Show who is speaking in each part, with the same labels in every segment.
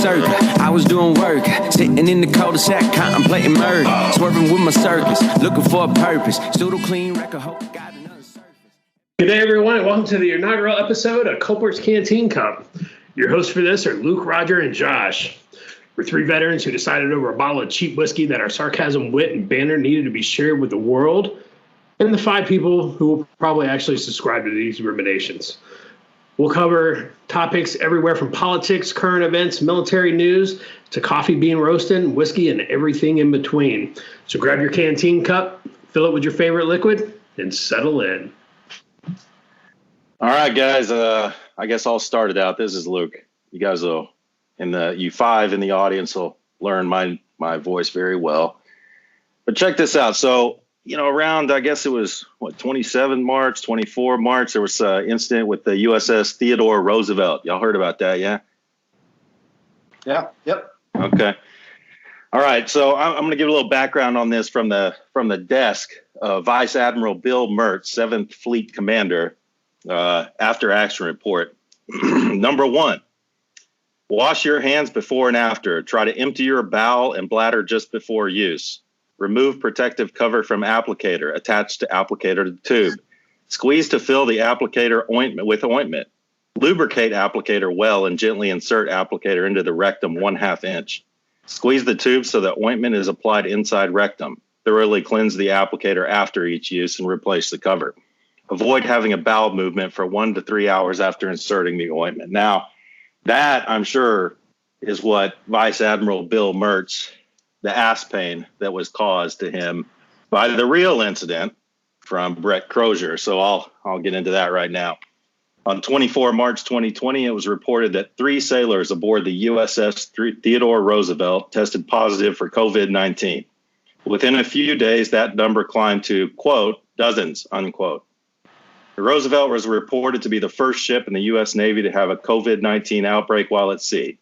Speaker 1: circle. I was doing work, sitting in the cul-de-sac, contemplating murder. Swerving with my circus, looking for a purpose. Pseudo clean record, hope got another surface.
Speaker 2: Good day, everyone, and welcome to the inaugural episode of Culpers Canteen Cup. Your hosts for this are Luke, Roger, and Josh. We're three veterans who decided over a bottle of cheap whiskey that our sarcasm, wit, and banter needed to be shared with the world, and the five people who will probably actually subscribe to these ruminations. We'll cover topics everywhere from politics, current events, military news, to coffee being roasted, whiskey, and everything in between. So grab your canteen cup, fill it with your favorite liquid, and settle in.
Speaker 3: All right, guys. I guess I'll start it out. This is Luke. You guys will, you five in the audience will learn my voice very well. But check this out. So, around, I guess it was, 27 March, 24 March, there was an incident with the USS Theodore Roosevelt. Y'all heard about that, yeah?
Speaker 4: Yeah, yep.
Speaker 3: Okay. All right, so I'm going to give a little background on this from the desk of Vice Admiral Bill Mertz, 7th Fleet Commander, after action report. Number 1, wash your hands before and after. Try to empty your bowel and bladder just before use. Remove protective cover from applicator. Attach to applicator to tube. Squeeze to fill the applicator with ointment. Lubricate applicator well and gently insert applicator into the rectum 1/2 inch. Squeeze the tube so that ointment is applied inside rectum. Thoroughly cleanse the applicator after each use and replace the cover. Avoid having a bowel movement for 1 to 3 hours after inserting the ointment. Now, that, I'm sure, is what Vice Admiral Bill Mertz, the ass pain that was caused to him by the real incident from Brett Crozier. So I'll get into that right now. On 24 March 2020, it was reported that 3 sailors aboard the USS Theodore Roosevelt tested positive for COVID-19. Within a few days, that number climbed to, quote, dozens, unquote. The Roosevelt was reported to be the first ship in the U.S. Navy to have a COVID-19 outbreak while at sea.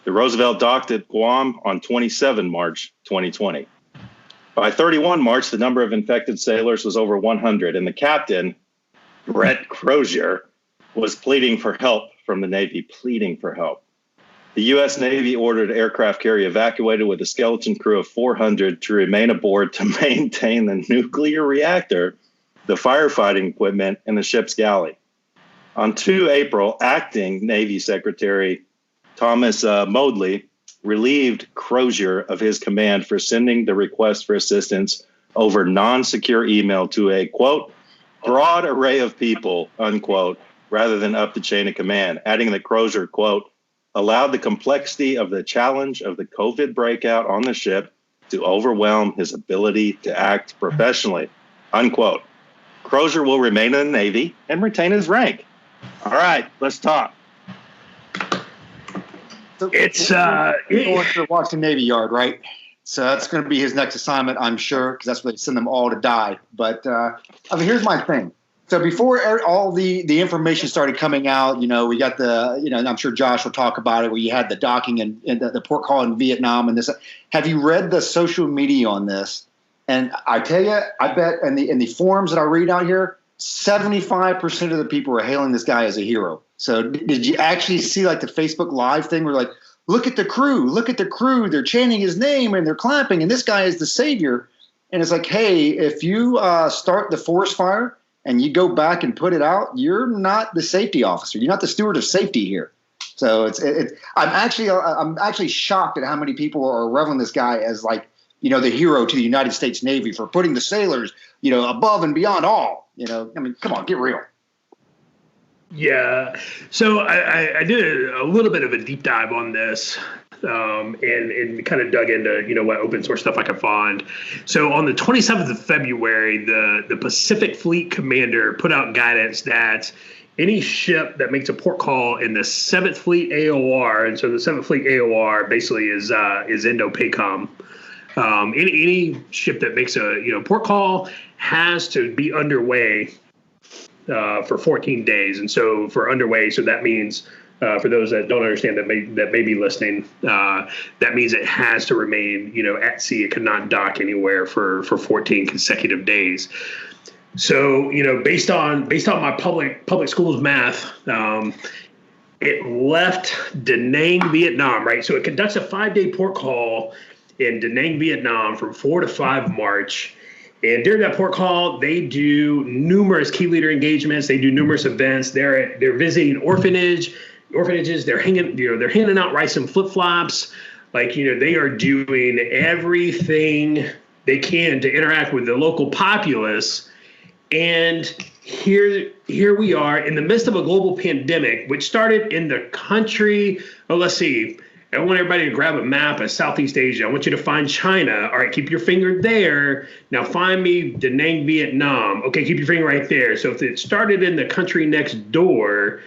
Speaker 3: The Roosevelt docked at Guam on 27 March 2020. By 31 March, the number of infected sailors was over 100, and the captain, Brett Crozier, was pleading for help from the Navy, pleading for help. The U.S. Navy ordered aircraft carrier evacuated with a skeleton crew of 400 to remain aboard to maintain the nuclear reactor, the firefighting equipment, and the ship's galley. On 2 April, acting Navy Secretary Thomas Modly relieved Crozier of his command for sending the request for assistance over non-secure email to a, quote, broad array of people, unquote, rather than up the chain of command, adding that Crozier, quote, allowed the complexity of the challenge of the COVID breakout on the ship to overwhelm his ability to act professionally, unquote. Crozier will remain in the Navy and retain his rank. All right, let's talk.
Speaker 4: So it's going to Washington Navy Yard, right? So that's going to be his next assignment, I'm sure, because that's where they send them all to die. But here's my thing. So before all the information started coming out, we got and I'm sure Josh will talk about it, where you had the docking and the port call in Vietnam and this. Have you read the social media on this? And I tell you, I bet in the forums that I read out here, 75% of the people are hailing this guy as a hero. So did you actually see like the Facebook Live thing where like, look at the crew, they're chanting his name and they're clapping and this guy is the savior. And it's like, hey, if you start the forest fire and you go back and put it out, you're not the safety officer. You're not the steward of safety here. So I'm actually shocked at how many people are reveling this guy as like, the hero to the United States Navy for putting the sailors, above and beyond all. Come on, get real.
Speaker 2: Yeah. So I did a little bit of a deep dive on this and kind of dug into, what open source stuff I could find. So on the 27th of February, the Pacific Fleet Commander put out guidance that any ship that makes a port call in the 7th Fleet AOR, and so the 7th Fleet AOR basically is Indo-PACOM. Any ship that makes a port call has to be underway for 14 days. And so for underway, so that means for those that don't understand that may be listening, that means it has to remain at sea. It cannot dock anywhere for 14 consecutive days. So based on my public schools math, it left Da Nang, Vietnam, right? So it conducts a 5-day port call in Da Nang, Vietnam from 4 to 5 March. And during that port call, they do numerous key leader engagements. They do numerous events. They're visiting orphanages. They're handing out rice and flip-flops. Like, they are doing everything they can to interact with the local populace. And here we are in the midst of a global pandemic, which started in the country. Oh, let's see. I want everybody to grab a map of Southeast Asia. I want you to find China. All right, keep your finger there. Now find me Da Nang, Vietnam. Okay, keep your finger right there. So if it started in the country next door,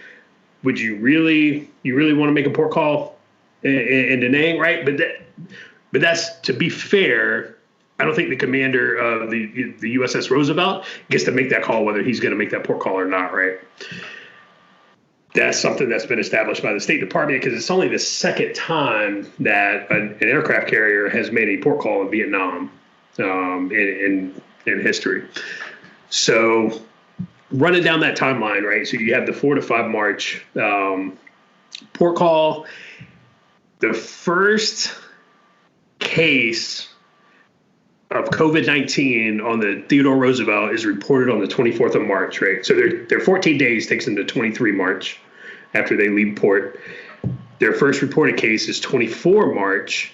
Speaker 2: would you really want to make a port call in Da Nang, right? But that's, to be fair, I don't think the commander of the USS Roosevelt gets to make that call, whether he's going to make that port call or not, right? That's something that's been established by the State Department, because it's only the second time that an aircraft carrier has made a port call in Vietnam in history. So running down that timeline, right? So you have the 4 to 5 March port call. The first case of COVID-19 on the Theodore Roosevelt is reported on the 24th of March, right? So their 14 days takes them to 23 March after they leave port. Their first reported case is 24 March.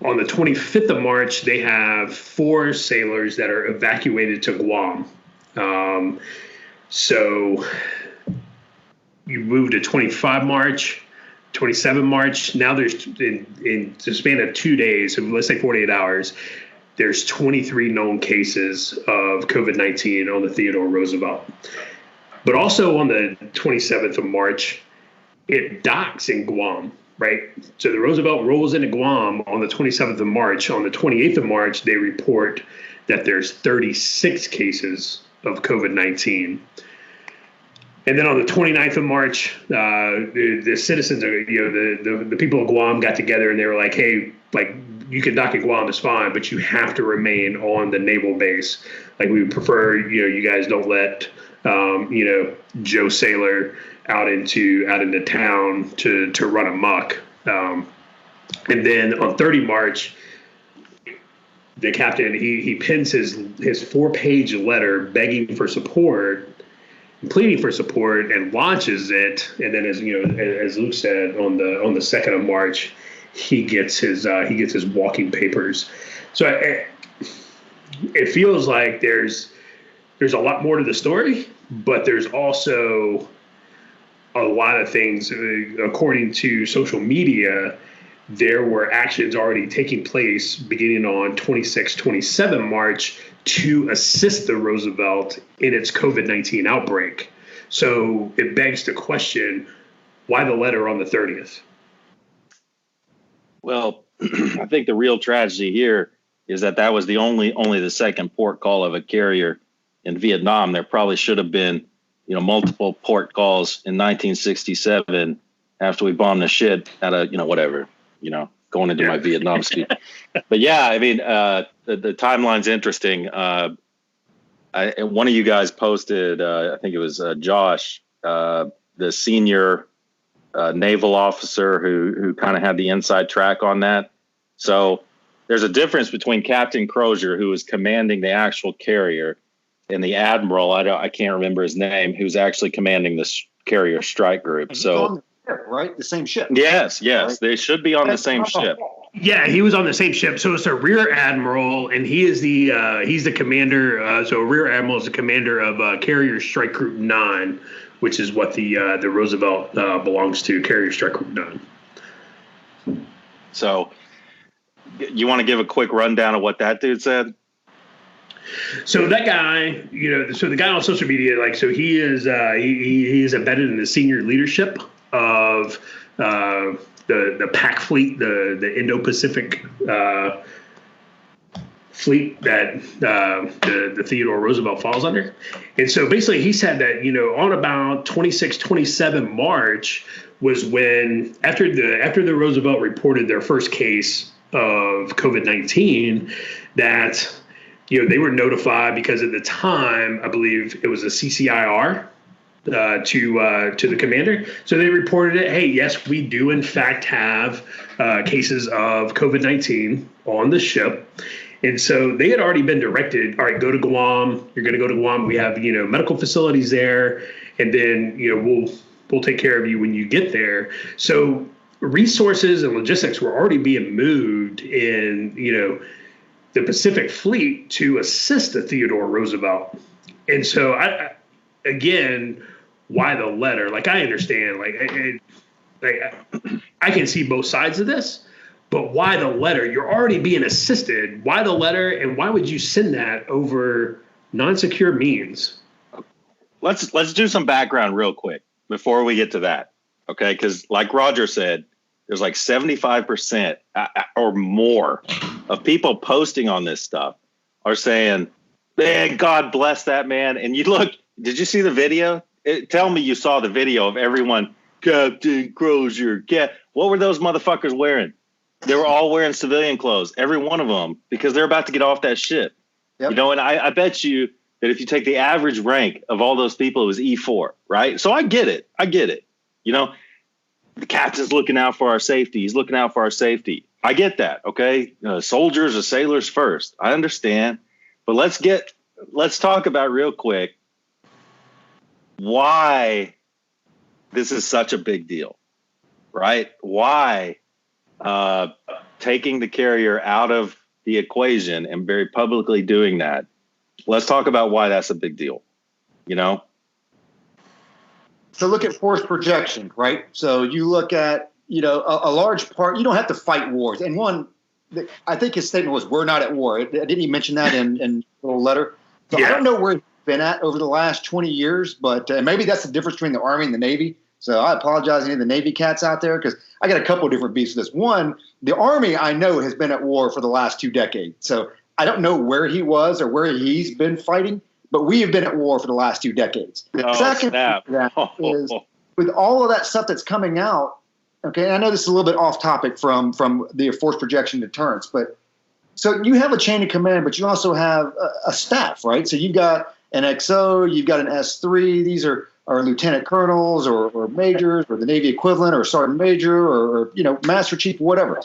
Speaker 2: On the 25th of March, they have 4 sailors that are evacuated to Guam. So you move to 25 March, 27 March. Now there's, in the span of 2 days, so let's say 48 hours, there's 23 known cases of COVID-19 on the Theodore Roosevelt. But also on the 27th of March, it docks in Guam, right? So the Roosevelt rolls into Guam on the 27th of March. On the 28th of March, they report that there's 36 cases of COVID-19. And then on the 29th of March, the citizens, the people of Guam got together and they were like, hey, like, you can dock at Guam, is fine, but you have to remain on the naval base. Like, we would prefer, you guys don't let, Joe Sailor out into town to run amok. And then on 30 March, the captain, he pins his 4-page letter begging for support, pleading for support, and launches it. And then, as Luke said, on the 2nd of March, he gets his walking papers. So it feels like there's a lot more to the story, but there's also a lot of things. According to social media, there were actions already taking place beginning on 27 March to assist the Roosevelt in its COVID-19 outbreak. So it begs the question, why the letter on the 30th?
Speaker 3: Well, I think the real tragedy here is that was the only the second port call of a carrier in Vietnam. There probably should have been, multiple port calls in 1967 after we bombed the shit out of, going into my Vietnam speech. But yeah, I mean, the timeline's interesting. One of you guys posted, I think it was Josh, the senior naval officer who kind of had the inside track on that. So there's a difference between Captain Crozier, who was commanding the actual carrier, and the admiral, I can't remember his name, who's actually commanding the carrier strike group.
Speaker 4: And
Speaker 3: so
Speaker 4: on the ship, right? The same ship.
Speaker 3: Yes,
Speaker 4: Right?
Speaker 3: they should be on the same ship.
Speaker 2: Yeah, he was on the same ship. So it's a rear admiral, and he is he's the commander. So a rear admiral is the commander of Carrier Strike Group 9, which is what the Roosevelt belongs to, Carrier Strike Group 9.
Speaker 3: So you want to give a quick rundown of what that dude said?
Speaker 2: So that guy, so the guy on social media, so he is he is embedded in the senior leadership of the PAC fleet, the Indo-Pacific fleet that the Theodore Roosevelt falls under. And so basically he said that, on about 27 March was when, after the Roosevelt reported their first case of COVID-19, that, they were notified because at the time, I believe it was a CCIR to the commander. So they reported it. Hey, yes, we do in fact have cases of COVID-19 on the ship. And so they had already been directed, all right, go to Guam. You're going to go to Guam. We have, medical facilities there. And then, we'll take care of you when you get there. So resources and logistics were already being moved in, the Pacific Fleet to assist the Theodore Roosevelt. And so again, why the letter? Like, I understand, I can see both sides of this, but why the letter? You're already being assisted. Why the letter? And why would you send that over non-secure means?
Speaker 3: Let's do some background real quick before we get to that. Okay. Cause like Roger said, there's like 75% or more of people posting on this stuff are saying, man, God bless that man. And you look, did you see the video? Tell me you saw the video of everyone, Captain Crozier. What were those motherfuckers wearing? They were all wearing civilian clothes, every one of them, because they're about to get off that ship. Yep. And I bet you that if you take the average rank of all those people, it was E4, right? So I get it. The captain's looking out for our safety. He's looking out for our safety. I get that, okay? Soldiers or sailors first. I understand. But let's talk about real quick why this is such a big deal, right? Why taking the carrier out of the equation and very publicly doing that. Let's talk about why that's a big deal,
Speaker 4: So look at force projection, right? So you look at, a large part, you don't have to fight wars. And one, I think his statement was, we're not at war. Didn't he mention that in the little letter? So yeah. I don't know where he's been at over the last 20 years, but maybe that's the difference between the Army and the Navy. So I apologize to any of the Navy cats out there, because I got a couple of different beefs with this. One, the Army, I know, has been at war for the last 2 decades. So I don't know where he was or where he's been fighting, but we have been at war for the last 2 decades. The second is with all of that stuff that's coming out. Okay, I know this is a little bit off topic from the force projection deterrence, but so you have a chain of command, but you also have a staff, right? So you've got an XO, you've got an S3. These are lieutenant colonels or majors or the Navy equivalent or sergeant major or master chief, whatever.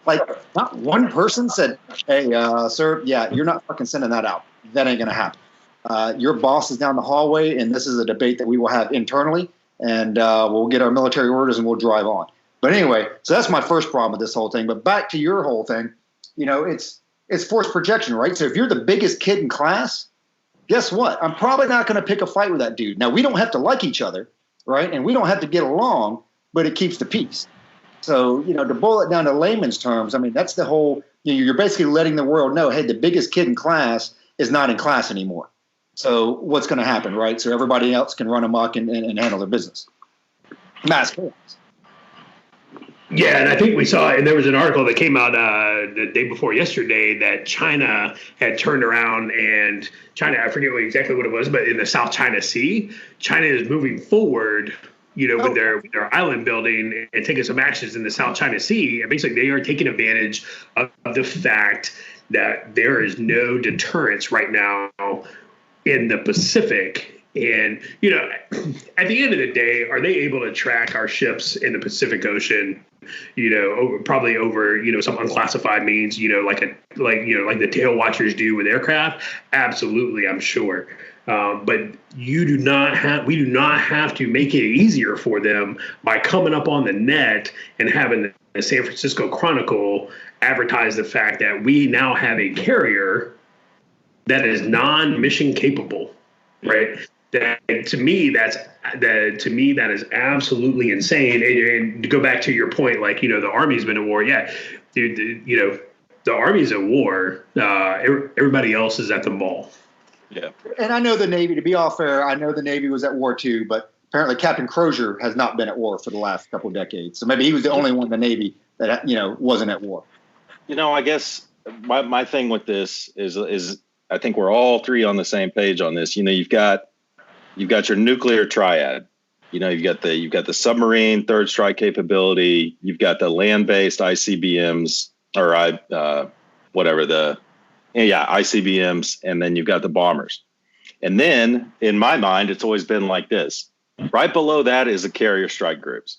Speaker 4: Like, not one person said, hey, sir, yeah, you're not fucking sending that out. That ain't going to happen. Your boss is down the hallway, and this is a debate that we will have internally, and we'll get our military orders and we'll drive on. But anyway, so that's my first problem with this whole thing. But back to your whole thing, it's force projection, right? So if you're the biggest kid in class, guess what? I'm probably not going to pick a fight with that dude. Now, we don't have to like each other, right? And we don't have to get along, but it keeps the peace. So, to boil it down to layman's terms, I mean, that's the whole, you're basically letting the world know, hey, the biggest kid in class is not in class anymore. So what's going to happen, right? So everybody else can run amok and handle their business. Mass chaos.
Speaker 2: Yeah, and I think we saw, and there was an article that came out the day before yesterday that China had turned around, and China, I forget exactly what it was, but in the South China Sea, China is moving forward, with their island building and taking some actions in the South China Sea. And basically, they are taking advantage of the fact that there is no deterrence right now in the Pacific. And, at the end of the day, are they able to track our ships in the Pacific Ocean, probably over, some unclassified means, like the tail watchers do with aircraft? Absolutely, I'm sure. But we do not have to make it easier for them by coming up on the net and having the San Francisco Chronicle advertise the fact that we now have a carrier that is non-mission capable, right? That to me that is absolutely insane. And to go back to your point, the Army's been at war. Yeah, dude, the Army's at war. Everybody else is at the mall.
Speaker 3: Yeah.
Speaker 4: And I know the Navy, to be all fair, I know the Navy was at war too, but apparently Captain Crozier has not been at war for the last couple of decades. So maybe he was the only one in the Navy that, wasn't at war.
Speaker 3: I guess my thing with this is I think we're all three on the same page on this. You've got your nuclear triad. You've got the submarine third strike capability. You've got the land-based ICBMs or ICBMs, and then you've got the bombers. And then in my mind, it's always been like this. Right below that is the carrier strike groups.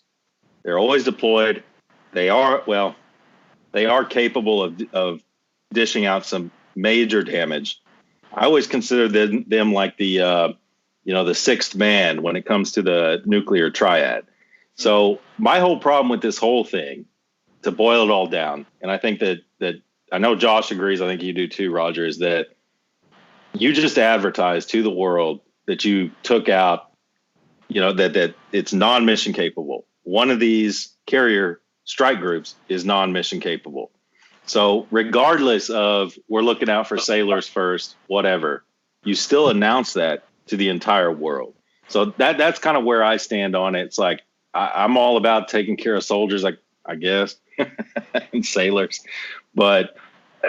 Speaker 3: They're always deployed. They are capable of dishing out some major damage. I always consider them like the sixth man when it comes to the nuclear triad. So my whole problem with this whole thing, to boil it all down, and I think that I know Josh agrees, I think you do too, Roger, is that you just advertised to the world that you took out, that it's non-mission capable. One of these carrier strike groups is non-mission capable. So regardless of we're looking out for sailors first, whatever, you still announce that to the entire world. So that's kind of where I stand on it. It's like I'm all about taking care of soldiers, I guess, and sailors, but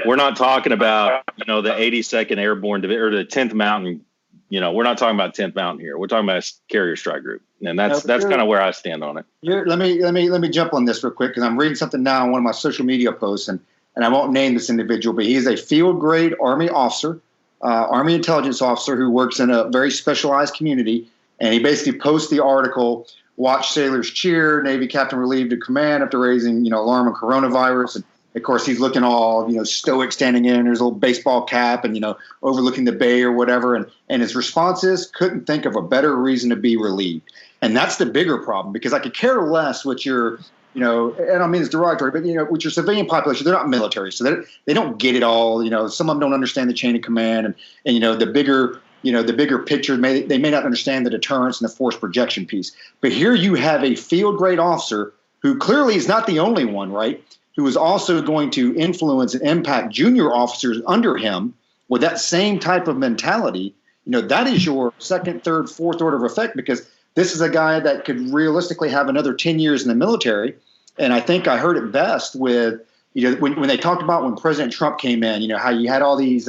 Speaker 3: we're not talking about the 82nd Airborne or the 10th Mountain. We're not talking about 10th Mountain here. We're talking about a carrier strike group, and that's kind of where I stand on it.
Speaker 4: Let me jump on this real quick, because I'm reading something now on one of my social media posts, and I won't name this individual, but he is a field grade Army officer, Army intelligence officer who works in a very specialized community, and he basically posts the article, "Watch Sailors Cheer, Navy Captain Relieved of Command After Raising Alarm on Coronavirus." And of course, he's looking all stoic, standing in his little baseball cap and overlooking the bay or whatever. And his response is, couldn't think of a better reason to be relieved. And that's the bigger problem, because I could care less what your, and I don't mean it's derogatory, but with your civilian population, they're not military, so they don't get it all. Some of them don't understand the chain of command and the bigger picture. They may not understand the deterrence and the force projection piece. But here you have a field grade officer who clearly is not the only one, right? Who is also going to influence and impact junior officers under him with that same type of mentality. That is your second, third, fourth order of effect, because this is a guy that could realistically have another 10 years in the military. And I think I heard it best with, when they talked about when President Trump came in, how you had all these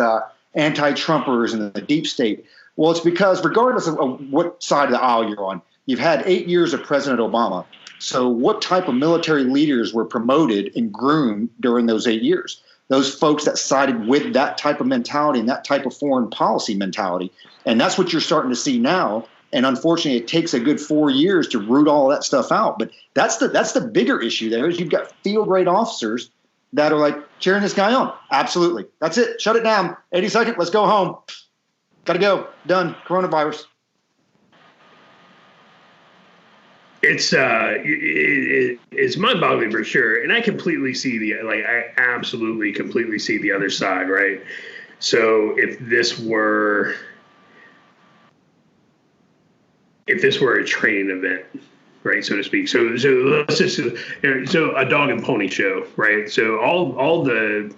Speaker 4: anti-Trumpers and the deep state. Well, it's because regardless of what side of the aisle you're on, you've had 8 years of President Obama. So what type of military leaders were promoted and groomed during those 8 years? Those folks that sided with that type of mentality and that type of foreign policy mentality. And that's what you're starting to see now. And unfortunately, it takes a good 4 years to root all that stuff out. But that's the bigger issue there, is you've got field grade officers that are like cheering this guy on. Absolutely. That's it. Shut it down. 82nd, let's go home. Got to go. Done. Coronavirus.
Speaker 2: It's mind-boggling for sure, and I completely see I absolutely completely see the other side, right? So if this were a training event, right, so to speak, so let's just so a dog and pony show, right? So all the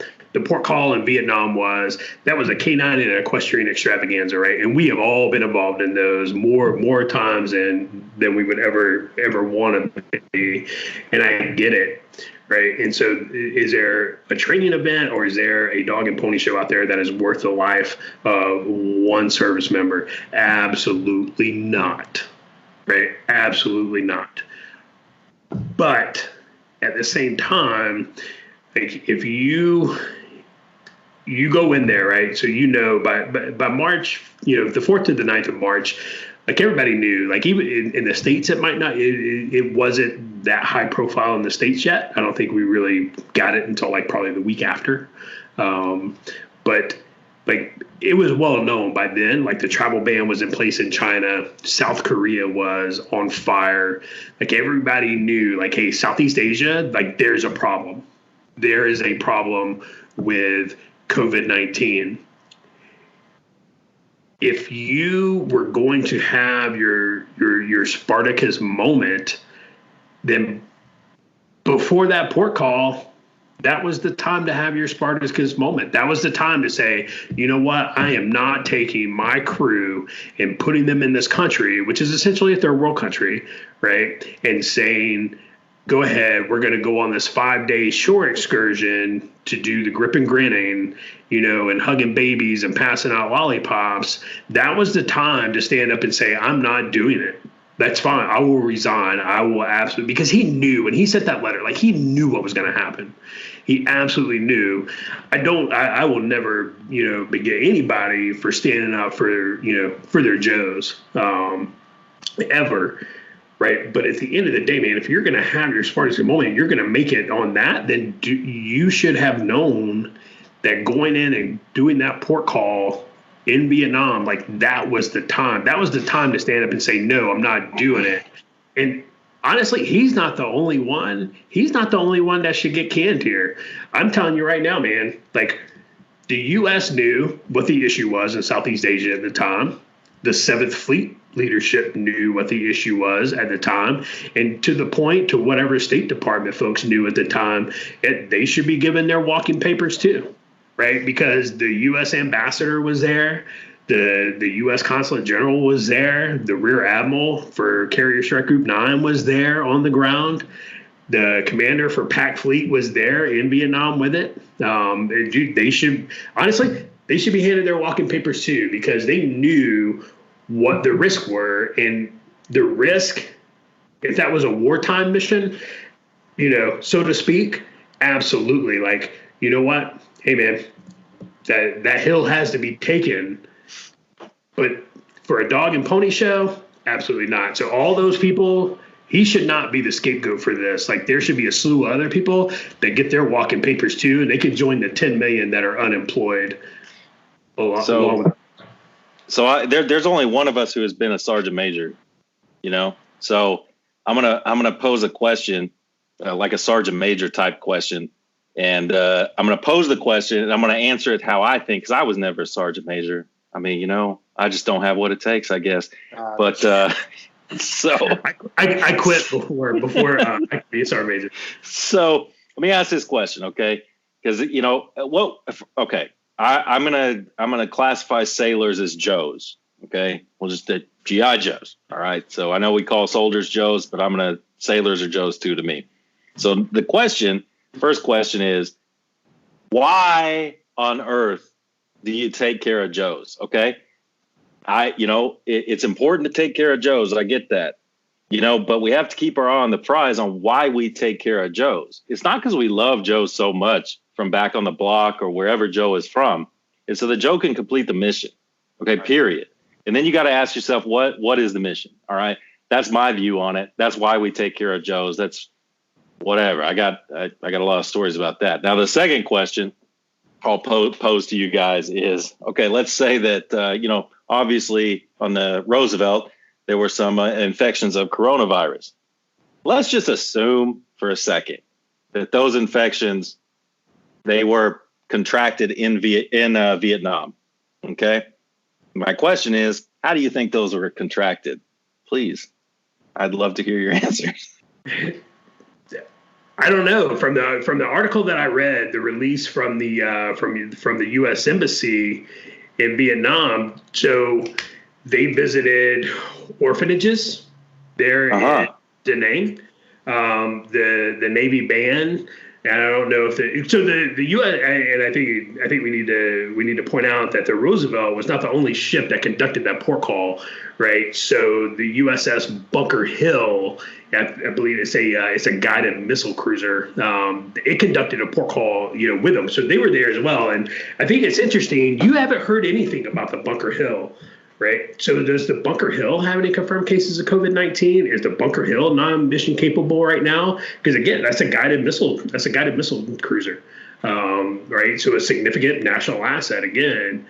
Speaker 2: port call in Vietnam was a canine and equestrian extravaganza, right? And we have all been involved in those more times than we would ever want to be. And I get it, right? And so is there a training event, or is there a dog and pony show out there that is worth the life of one service member? Absolutely not, right? Absolutely not. But at the same time, like, if you go in there, right? So by March, the 4th to the 9th of March, like, everybody knew, like, even in the States, it wasn't that high profile in the States yet. I don't think we really got it until like probably the week after. But like, it was well known by then, like the travel ban was in place in China. South Korea was on fire. Like, everybody knew, like, hey, Southeast Asia, like, there's a problem. There is a problem with COVID-19. If you were going to have your Spartacus moment, then before that port call, that was the time to have your Spartacus moment. That was the time to say, you know what, I am not taking my crew and putting them in this country, which is essentially a third world country, right? And saying, go ahead, we're going to go on this 5-day shore excursion to do the grip and grinning, and hugging babies and passing out lollipops. That was the time to stand up and say, I'm not doing it. That's fine. I will resign. I will absolutely, because he knew when he sent that letter, like, he knew what was going to happen. He absolutely knew. I will never, beget anybody for standing up for their Joes. ever. Right. But at the end of the day, man, if you're going to have your smartest moment, you're going to make it on that, then you should have known that going in and doing that port call in Vietnam, like that was the time. That was the time to stand up and say, no, I'm not doing it. And honestly, he's not the only one. He's not the only one that should get canned here. I'm telling you right now, man, like the U.S. knew what the issue was in Southeast Asia at the time. The 7th Fleet leadership knew what the issue was at the time, and to the point to whatever State Department folks knew at the time, they should be given their walking papers too, right? Because the U.S. ambassador was there, the U.S. Consulate General was there, the Rear Admiral for Carrier Strike Group 9 was there on the ground, the commander for Pac Fleet was there in Vietnam with it. They should be handed their walking papers too, because they knew what the risks were, and the risk, if that was a wartime mission, so to speak, absolutely. Like, you know what? Hey man, that hill has to be taken, but for a dog and pony show, absolutely not. So all those people, he should not be the scapegoat for this. Like, there should be a slew of other people that get their walking papers too, and they can join the 10 million that are unemployed.
Speaker 3: So there's only one of us who has been a sergeant major, So I'm gonna pose a question, like a sergeant major type question, and I'm gonna pose the question and I'm gonna answer it how I think, because I was never a sergeant major. I mean, I just don't have what it takes, I guess. But so
Speaker 2: I quit before I could be a sergeant major.
Speaker 3: So let me ask this question, okay? Because okay. I'm gonna classify sailors as Joes. Okay, we'll just the GI Joes. All right. So I know we call soldiers Joes, but sailors are Joes too to me. So the first question is, why on earth do you take care of Joes? Okay, it's important to take care of Joes. I get that, but we have to keep our eye on the prize on why we take care of Joes. It's not because we love Joes so much from back on the block or wherever Joe is from. And so the Joe can complete the mission. Okay, period. And then you got to ask yourself, what is the mission? All right. That's my view on it. That's why we take care of Joes. That's whatever. I got a lot of stories about that. Now, the second question I'll pose to you guys is, okay, let's say that, obviously on the Roosevelt, there were some infections of coronavirus. Let's just assume for a second that those infections, they were contracted in Vietnam. Okay. My question is, how do you think those were contracted? Please, I'd love to hear your answers.
Speaker 2: I don't know. From the article that I read, the release from the U.S. Embassy in Vietnam, so they visited orphanages there in Da Nang. The Navy band. And I don't know if the U.S. and I think we need to point out that the Roosevelt was not the only ship that conducted that port call, right? So the USS Bunker Hill, I believe it's a guided missile cruiser. It conducted a port call, with them, so they were there as well. And I think it's interesting. You haven't heard anything about the Bunker Hill. Right. So does the Bunker Hill have any confirmed cases of COVID-19? Is the Bunker Hill non-mission capable right now? Because again, that's a guided missile cruiser. Right. So a significant national asset again.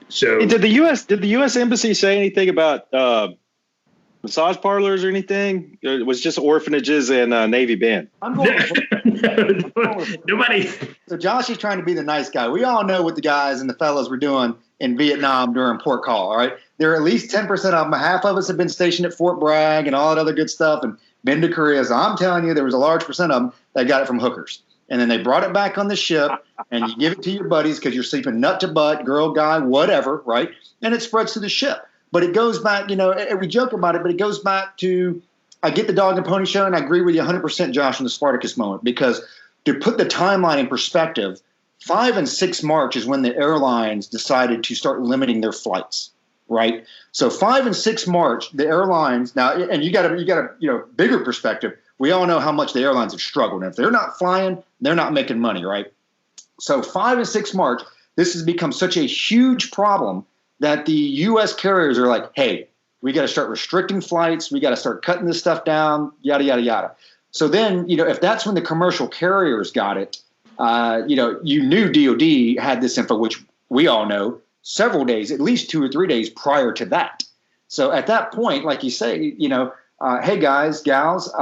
Speaker 2: So
Speaker 3: did the U.S. Embassy say anything about massage parlors or anything? It was just orphanages and Navy band.
Speaker 2: Nobody.
Speaker 4: So Josh is trying to be the nice guy. We all know what the guys and the fellas were doing in Vietnam during port call. All right. There are at least 10% of them. Half of us have been stationed at Fort Bragg and all that other good stuff and been to Korea. So I'm telling you, there was a large percent of them that got it from hookers. And then they brought it back on the ship and you give it to your buddies because you're sleeping nut to butt, girl, guy, whatever. Right. And it spreads to the ship. But it goes back, we joke about it, but it goes back to, I get the dog and pony show, and I agree with you 100%, Josh, on the Spartacus moment, because to put the timeline in perspective, 5 and 6 March is when the airlines decided to start limiting their flights, right? So 5 and 6 March, the airlines now, and you got a bigger perspective. We all know how much the airlines have struggled. And if they're not flying, they're not making money, right? So 5 and 6 March, this has become such a huge problem that the U.S. carriers are like, hey, We got to start restricting flights. We got to start cutting this stuff down, yada, yada, yada. So then, if that's when the commercial carriers got it, you knew DOD had this info, which we all know, several days, at least 2 or 3 days prior to that. So at that point, like you say, hey guys, gals,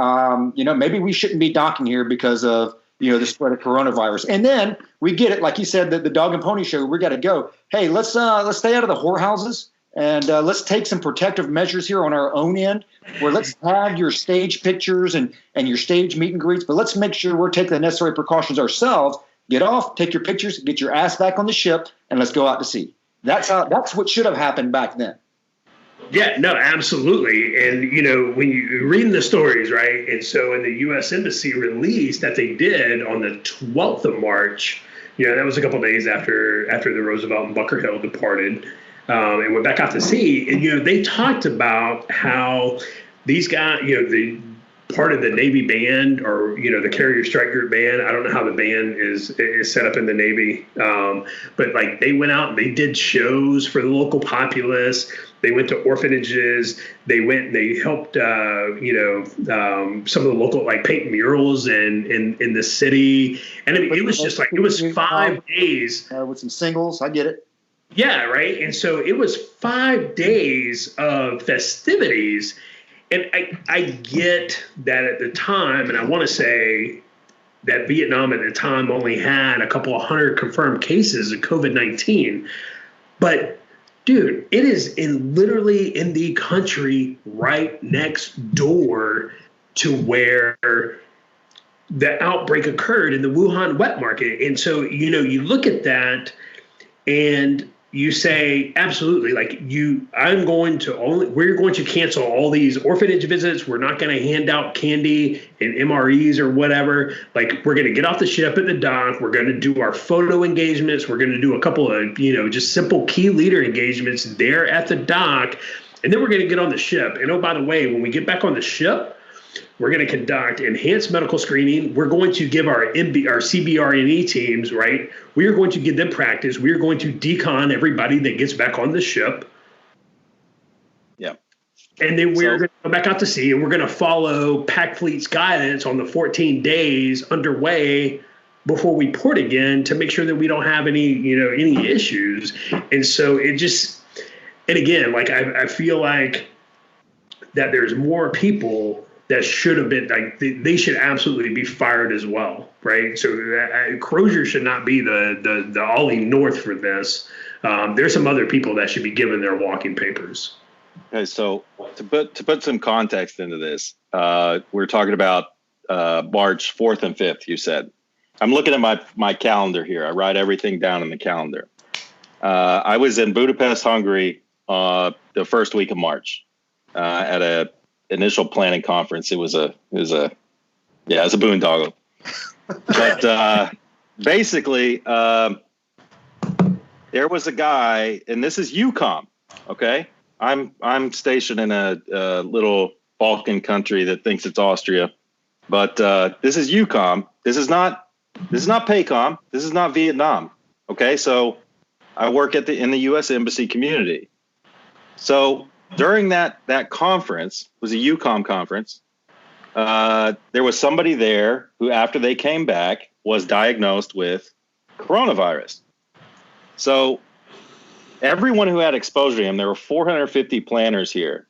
Speaker 4: maybe we shouldn't be docking here because of, the spread of coronavirus. And then we get it, like you said, the dog and pony show, we got to go. Hey, let's stay out of the whorehouses and let's take some protective measures here on our own end, where let's have your stage pictures and your stage meet and greets, but let's make sure we're taking the necessary precautions ourselves. Get off, take your pictures, get your ass back on the ship, and let's go out to sea. That's what should have happened back then.
Speaker 2: Yeah, no, absolutely. And, when you read the stories, right? And so in the U.S. Embassy release that they did on the 12th of March, that was a couple of days after the Roosevelt and Bunker Hill departed and went back out to sea. And, they talked about how these guys, the part of the Navy band or, the Carrier Strike Group band. I don't know how the band is set up in the Navy. But like they went out and they did shows for the local populace. They went to orphanages. They helped, some of the local, like paint murals in the city. And it was just like, it was 5 days.
Speaker 4: With some singles. I get it.
Speaker 2: Yeah. Right. And so it was 5 days of festivities. And I get that at the time, and I want to say that Vietnam at the time only had a couple of hundred confirmed cases of COVID-19. But, dude, it is literally in the country right next door to where the outbreak occurred in the Wuhan wet market. And so, you look at that and you say, absolutely, we're going to cancel all these orphanage visits. We're not going to hand out candy and MREs or whatever. Like, we're going to get off the ship at the dock. We're going to do our photo engagements. We're going to do a couple of, just simple key leader engagements there at the dock. And then we're going to get on the ship. And oh, by the way, when we get back on the ship, we're going to conduct enhanced medical screening. We're going to give our CBRNE teams, right? We are going to give them practice. We are going to decon everybody that gets back on the ship.
Speaker 3: Yeah.
Speaker 2: And then we're going to go back out to sea, and we're going to follow Pac Fleet's guidance on the 14 days underway before we port again to make sure that we don't have any issues. And so and again, like I feel like that there's more people that should have been, like, they should absolutely be fired as well, right? So Crozier should not be the Ollie North for this. There's some other people that should be given their walking papers.
Speaker 3: Okay, so to put some context into this, we're talking about March 4th and 5th, you said. I'm looking at my calendar here. I write everything down in the calendar. I was in Budapest, Hungary, the first week of March at a initial planning conference. It was a boondoggle. But basically, there was a guy, and this is UCOM. Okay, I'm stationed in a little Balkan country that thinks it's Austria, but this is UCOM. This is not PACOM. This is not Vietnam. Okay, so I work in the U.S. Embassy community. So during that conference, was a UCOM conference, there was somebody there who, after they came back, was diagnosed with coronavirus. So everyone who had exposure to him, there were 450 planners here,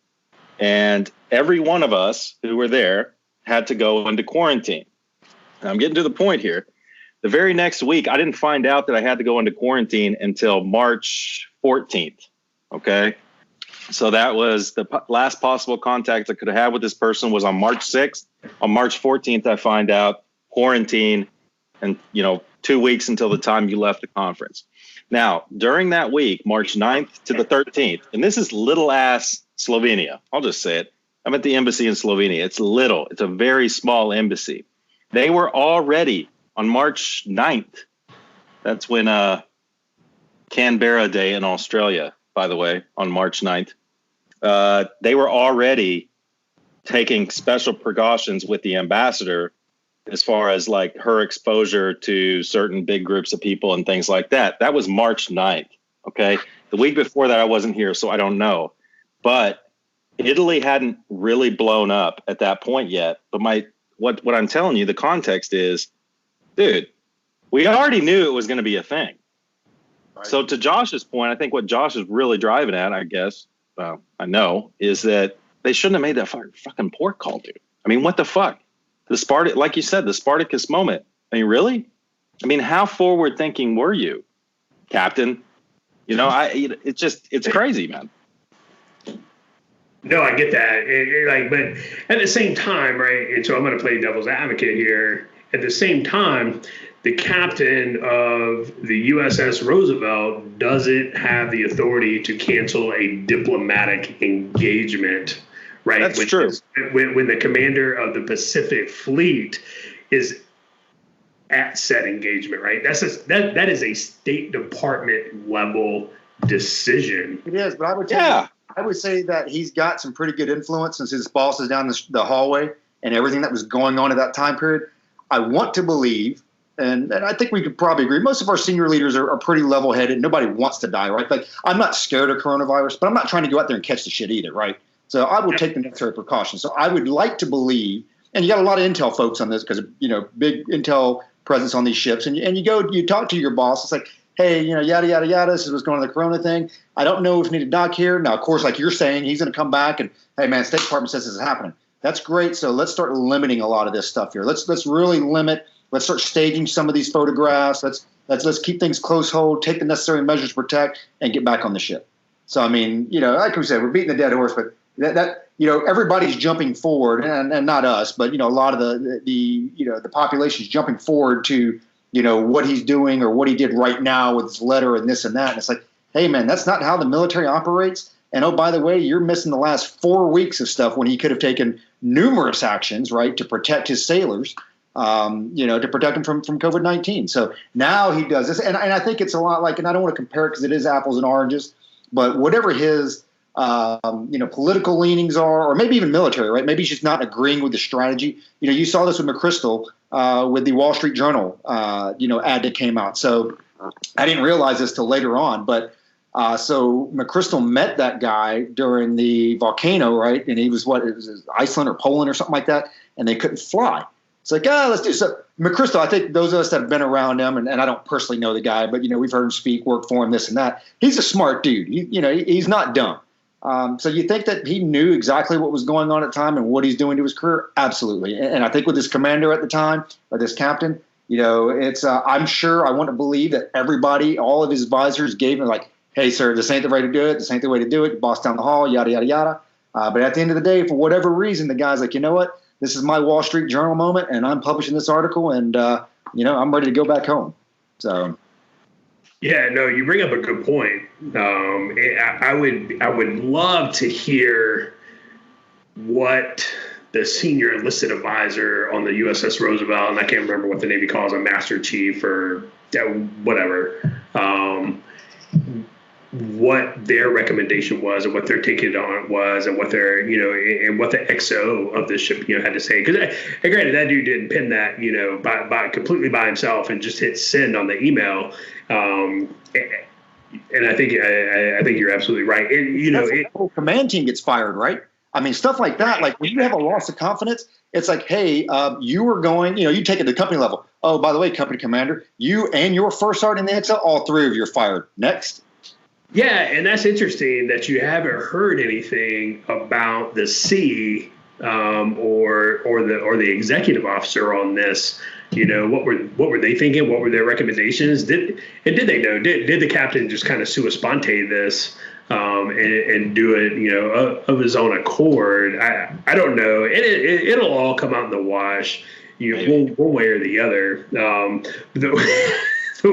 Speaker 3: and every one of us who were there had to go into quarantine. And I'm getting to the point here. The very next week, I didn't find out that I had to go into quarantine until March 14th. Okay. So that was the last possible contact I could have had with this person was on March 6th. On March 14th, I find out quarantine and, 2 weeks until the time you left the conference. Now, during that week, March 9th to the 13th, and this is little ass Slovenia. I'll just say it. I'm at the embassy in Slovenia. It's little. It's a very small embassy. They were already on March 9th. That's when Canberra Day in Australia, by the way, on March 9th. They were already taking special precautions with the ambassador as far as like her exposure to certain big groups of people and things like that. That was March 9th. Okay. The week before that, I wasn't here, so I don't know. But Italy hadn't really blown up at that point yet. But what I'm telling you, the context is, dude, we already knew it was going to be a thing. Right. So to Josh's point, I think what Josh is really driving at, I guess, I know, is that they shouldn't have made that fucking port call, dude. I mean, what the fuck? Like you said, the Spartacus moment. I mean, really? I mean, how forward thinking were you, Captain? You know, it's crazy, man.
Speaker 2: No, I get that. But at the same time, right? And so I'm going to play devil's advocate here. At the same time, the captain of the USS Roosevelt doesn't have the authority to cancel a diplomatic engagement, right?
Speaker 3: That's true.
Speaker 2: When the commander of the Pacific Fleet is at said engagement, right? That is a State Department level decision.
Speaker 4: It is, but I would say that he's got some pretty good influence since his boss is down the hallway and everything that was going on at that time period. I want to believe, and I think we could probably agree, most of our senior leaders are pretty level-headed. Nobody wants to die, right? Like, I'm not scared of coronavirus, but I'm not trying to go out there and catch the shit either, right? So I will take the necessary precautions. So I would like to believe, and you got a lot of intel folks on this because, big intel presence on these ships, and you talk to your boss. It's like, hey, yada, yada, yada, this is what's going on the corona thing. I don't know if we need to dock here. Now, of course, like you're saying, he's going to come back and, hey, man, State Department says this is happening. That's great. So let's start limiting a lot of this stuff here. Let's really limit. Let's start staging some of these photographs. Let's keep things close hold, take the necessary measures to protect, and get back on the ship. So, I mean, like we said, we're beating the dead horse, but that everybody's jumping forward, and not us, but, a lot of the population's jumping forward to, what he's doing or what he did right now with his letter and this and that. And it's like, hey, man, that's not how the military operates. And, oh, by the way, you're missing the last 4 weeks of stuff when he could have taken numerous actions, right, to protect his sailors, to protect them from COVID-19. So now he does this. And I think it's a lot like, and I don't want to compare it because it is apples and oranges, but whatever his, political leanings are, or maybe even military, right? Maybe he's just not agreeing with the strategy. You saw this with McChrystal with the Wall Street Journal, ad that came out. So I didn't realize this till later on, but so McChrystal met that guy during the volcano, right? And he was Iceland or Poland or something like that, and they couldn't fly. It's like, let's do something. McChrystal, I think those of us that have been around him, and I don't personally know the guy, but we've heard him speak, work for him, this and that. He's a smart dude. He's not dumb. So you think that he knew exactly what was going on at the time and what he's doing to his career? Absolutely. And I think with this commander at the time, or this captain, it's I'm sure, I want to believe that everybody, all of his advisors gave him like, hey, sir, this ain't the way to do it. This ain't the way to do it. Boss down the hall, yada, yada, yada. But at the end of the day, for whatever reason, the guy's like, you know what? This is my Wall Street Journal moment, and I'm publishing this article, and, I'm ready to go back home. So.
Speaker 2: Yeah, no, you bring up a good point. I would love to hear what the senior enlisted advisor on the USS Roosevelt, and I can't remember what the Navy calls a master chief or whatever, what their recommendation was and what their ticket on it was and what their, and what the XO of the ship, had to say. Because granted, that dude didn't pin that, by completely by himself and just hit send on the email. And I think you're absolutely right. And,
Speaker 4: the whole command team gets fired, right? I mean, stuff like that. Like when you have a loss of confidence, it's like, hey, you were going, you take it to the company level. Oh, by the way, company commander, you and your first sergeant in the XO, all three of you are fired. Next.
Speaker 2: Yeah, and that's interesting that you haven't heard anything about the C or the executive officer on this. What were they thinking? What were their recommendations? Did they know? Did the captain just kind of sua sponte this and do it of his own accord? I don't know. It'll all come out in the wash, one way or the other. The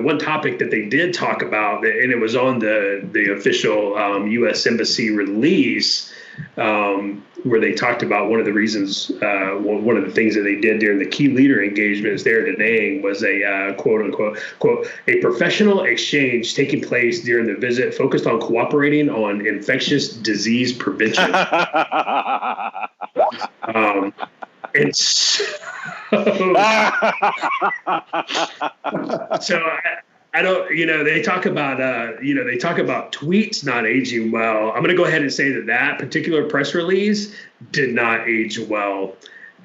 Speaker 2: one topic that they did talk about, and it was on the official U.S. Embassy release, where they talked about one of the reasons, one of the things that they did during the key leader engagements there in Da Nang was a quote unquote a professional exchange taking place during the visit focused on cooperating on infectious disease prevention. And so I don't, they talk about, they talk about tweets not aging well. I'm going to go ahead and say that particular press release did not age well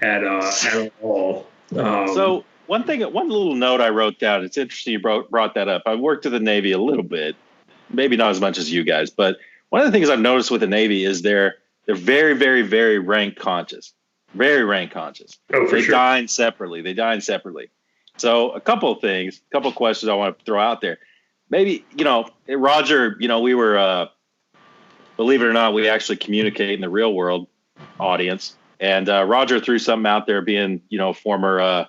Speaker 2: at all.
Speaker 3: So one little note I wrote down, it's interesting you brought that up. I've worked with the Navy a little bit, maybe not as much as you guys, but one of the things I've noticed with the Navy is they're very, very, very rank conscious, very rank conscious.
Speaker 2: Oh, for
Speaker 3: They
Speaker 2: sure.
Speaker 3: dine separately. So a couple of things, a couple of questions I want to throw out there. Maybe, Roger, we were, believe it or not, we actually communicate in the real world audience. And Roger threw something out there being, former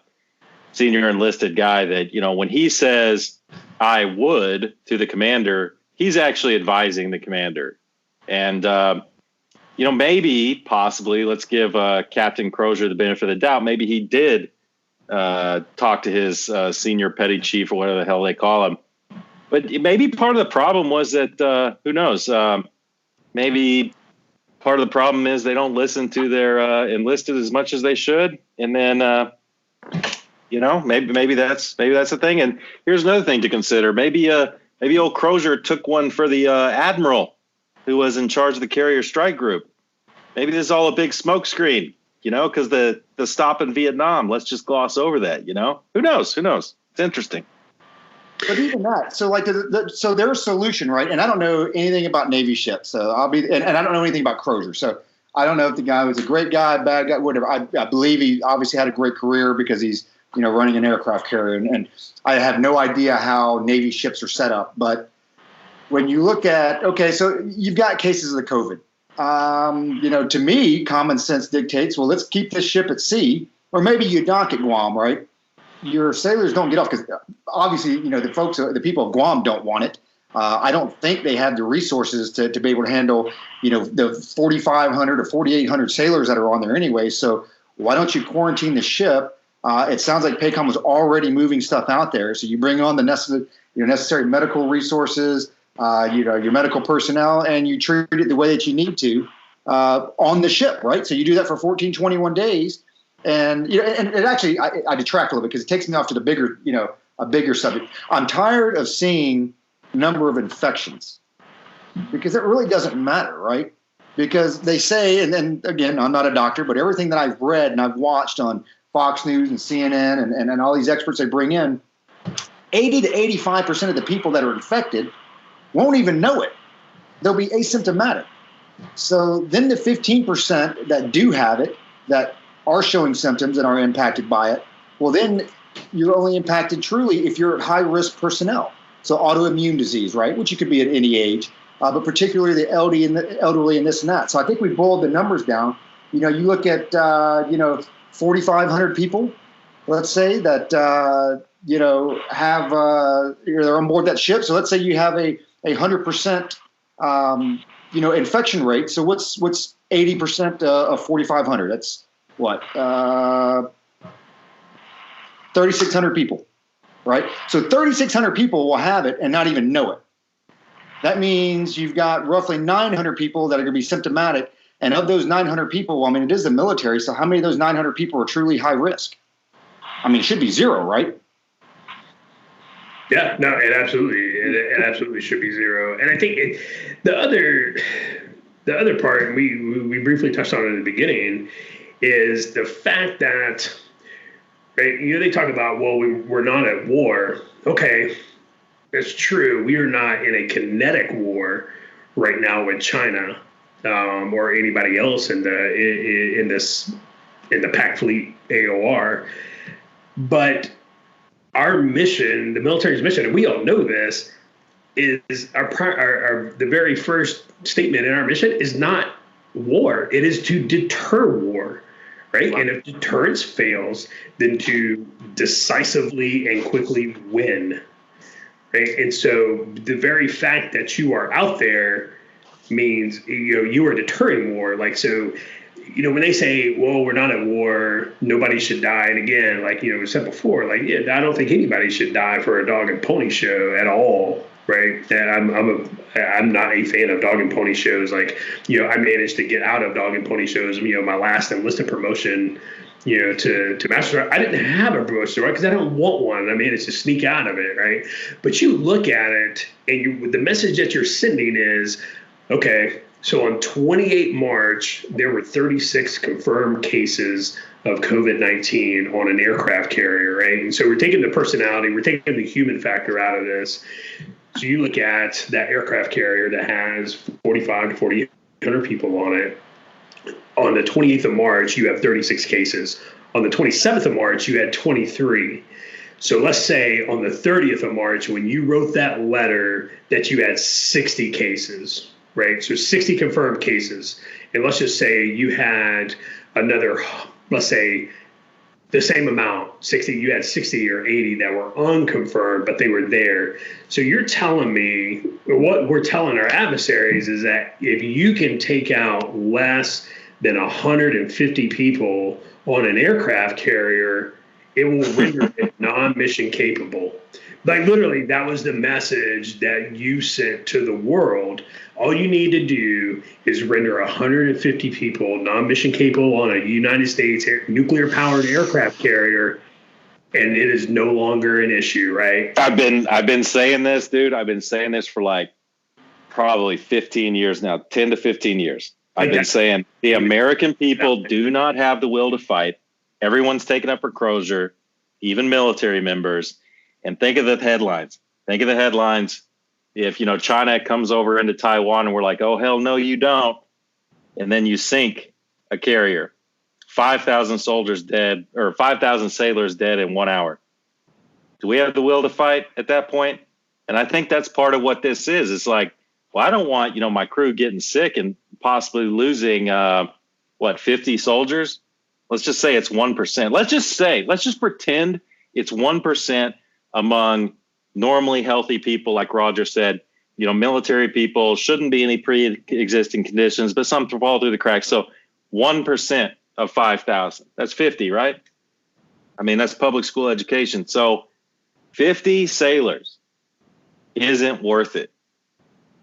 Speaker 3: senior enlisted guy that, when he says, I would to the commander, he's actually advising the commander. And, maybe possibly let's give Captain Crozier the benefit of the doubt. Maybe he did talk to his senior petty chief or whatever the hell they call him. But maybe part of the problem was that, who knows, maybe part of the problem is they don't listen to their enlisted as much as they should. And then, maybe that's the thing. And here's another thing to consider. Maybe old Crozier took one for the admiral who was in charge of the carrier strike group. Maybe this is all a big smokescreen, because the stop in Vietnam, let's just gloss over that, Who knows? It's interesting.
Speaker 4: But even that, so like, so their solution, right? And I don't know anything about Navy ships, so and I don't know anything about Crozier, so I don't know if the guy was a great guy, bad guy, whatever. I believe he obviously had a great career because he's, running an aircraft carrier, and I have no idea how Navy ships are set up. But when you look at, so you've got cases of the COVID. To me, common sense dictates, well, let's keep this ship at sea, or maybe you dock at Guam, right? Your sailors don't get off because obviously, the people of Guam don't want it. I don't think they have the resources to be able to handle, the 4,500 or 4,800 sailors that are on there anyway. So why don't you quarantine the ship? It sounds like PACOM was already moving stuff out there. So you bring on the necessary medical resources, your medical personnel, and you treat it the way that you need to on the ship, right? So you do that for 14, 21 days. And and it actually, I detract a little bit because it takes me off to the bigger, a bigger subject. I'm tired of seeing number of infections because it really doesn't matter, right? Because they say, and then again, I'm not a doctor, but everything that I've read and I've watched on Fox News and CNN and all these experts they bring in, 80 to 85% of the people that are infected won't even know it. They'll be asymptomatic. So then the 15% that do have it, that are showing symptoms and are impacted by it, well, then you're only impacted truly if you're at high-risk personnel. So autoimmune disease, right, which you could be at any age, but particularly the elderly and this and that. So I think we boiled the numbers down. You look at, 4,500 people, let's say, that, have, they're on board that ship. So let's say you have a 100%, infection rate. So what's 80% of 4,500? That's what, 3,600 people, right? So 3,600 people will have it and not even know it. That means you've got roughly 900 people that are going to be symptomatic. And of those 900 people, it is the military. So how many of those 900 people are truly high risk? It should be zero, right?
Speaker 2: Yeah, no, it absolutely should be zero. And I think the other part, and we briefly touched on it in the beginning, is the fact that, right, they talk about, well, we're not at war. Okay, that's true. We are not in a kinetic war right now with China or anybody else in the Pac Fleet AOR. But our mission, the military's mission, and we all know this, is the very first statement in our mission is not war. It is to deter war, right? Wow. And if deterrence fails, then to decisively and quickly win, right? And so the very fact that you are out there means, you are deterring war. Like, so, when they say, well, we're not at war, nobody should die. And again, like, we said before, like, yeah, I don't think anybody should die for a dog and pony show at all. Right. And I'm not a fan of dog and pony shows. Like, I managed to get out of dog and pony shows. My last enlisted promotion, to master. I didn't have a broaster right because I don't want one. I mean, it's to sneak out of it, right? But you look at it, and the message that you're sending is, okay, so on 28 March, there were 36 confirmed cases of COVID-19 on an aircraft carrier, right? And so we're taking the personality, we're taking the human factor out of this. So you look at that aircraft carrier that has 45 to 4,800 people on it. On the 28th of March, you have 36 cases. On the 27th of March, you had 23. So let's say on the 30th of March, when you wrote that letter, that you had 60 cases, right? So 60 confirmed cases. And let's just say you had another, let's say the same amount, 60, you had 60 or 80 that were unconfirmed, but they were there. So you're telling me, what we're telling our adversaries is that if you can take out less than 150 people on an aircraft carrier, it will render it non-mission capable. Like literally, that was the message that you sent to the world. All you need to do is render 150 people non-mission capable on a United States nuclear-powered aircraft carrier, and it is no longer an issue, right?
Speaker 3: I've been saying this, dude. I've been saying this for like probably 15 years now, 10 to 15 years. I've been saying the American people do not have the will to fight. Everyone's taken up for Crozier, even military members. And think of the headlines. Think of the headlines. If, China comes over into Taiwan and we're like, oh, hell no, you don't. And then you sink a carrier. 5,000 soldiers dead, or 5,000 sailors dead in 1 hour. Do we have the will to fight at that point? And I think that's part of what this is. It's like, well, I don't want, my crew getting sick and possibly losing, 50 soldiers? Let's just say it's 1%. Let's just pretend it's 1% among normally healthy people, like Roger said. Military people, shouldn't be any pre-existing conditions, but some fall through the cracks. So 1% of 5,000, that's 50, right? I mean, that's public school education. So 50 sailors isn't worth it.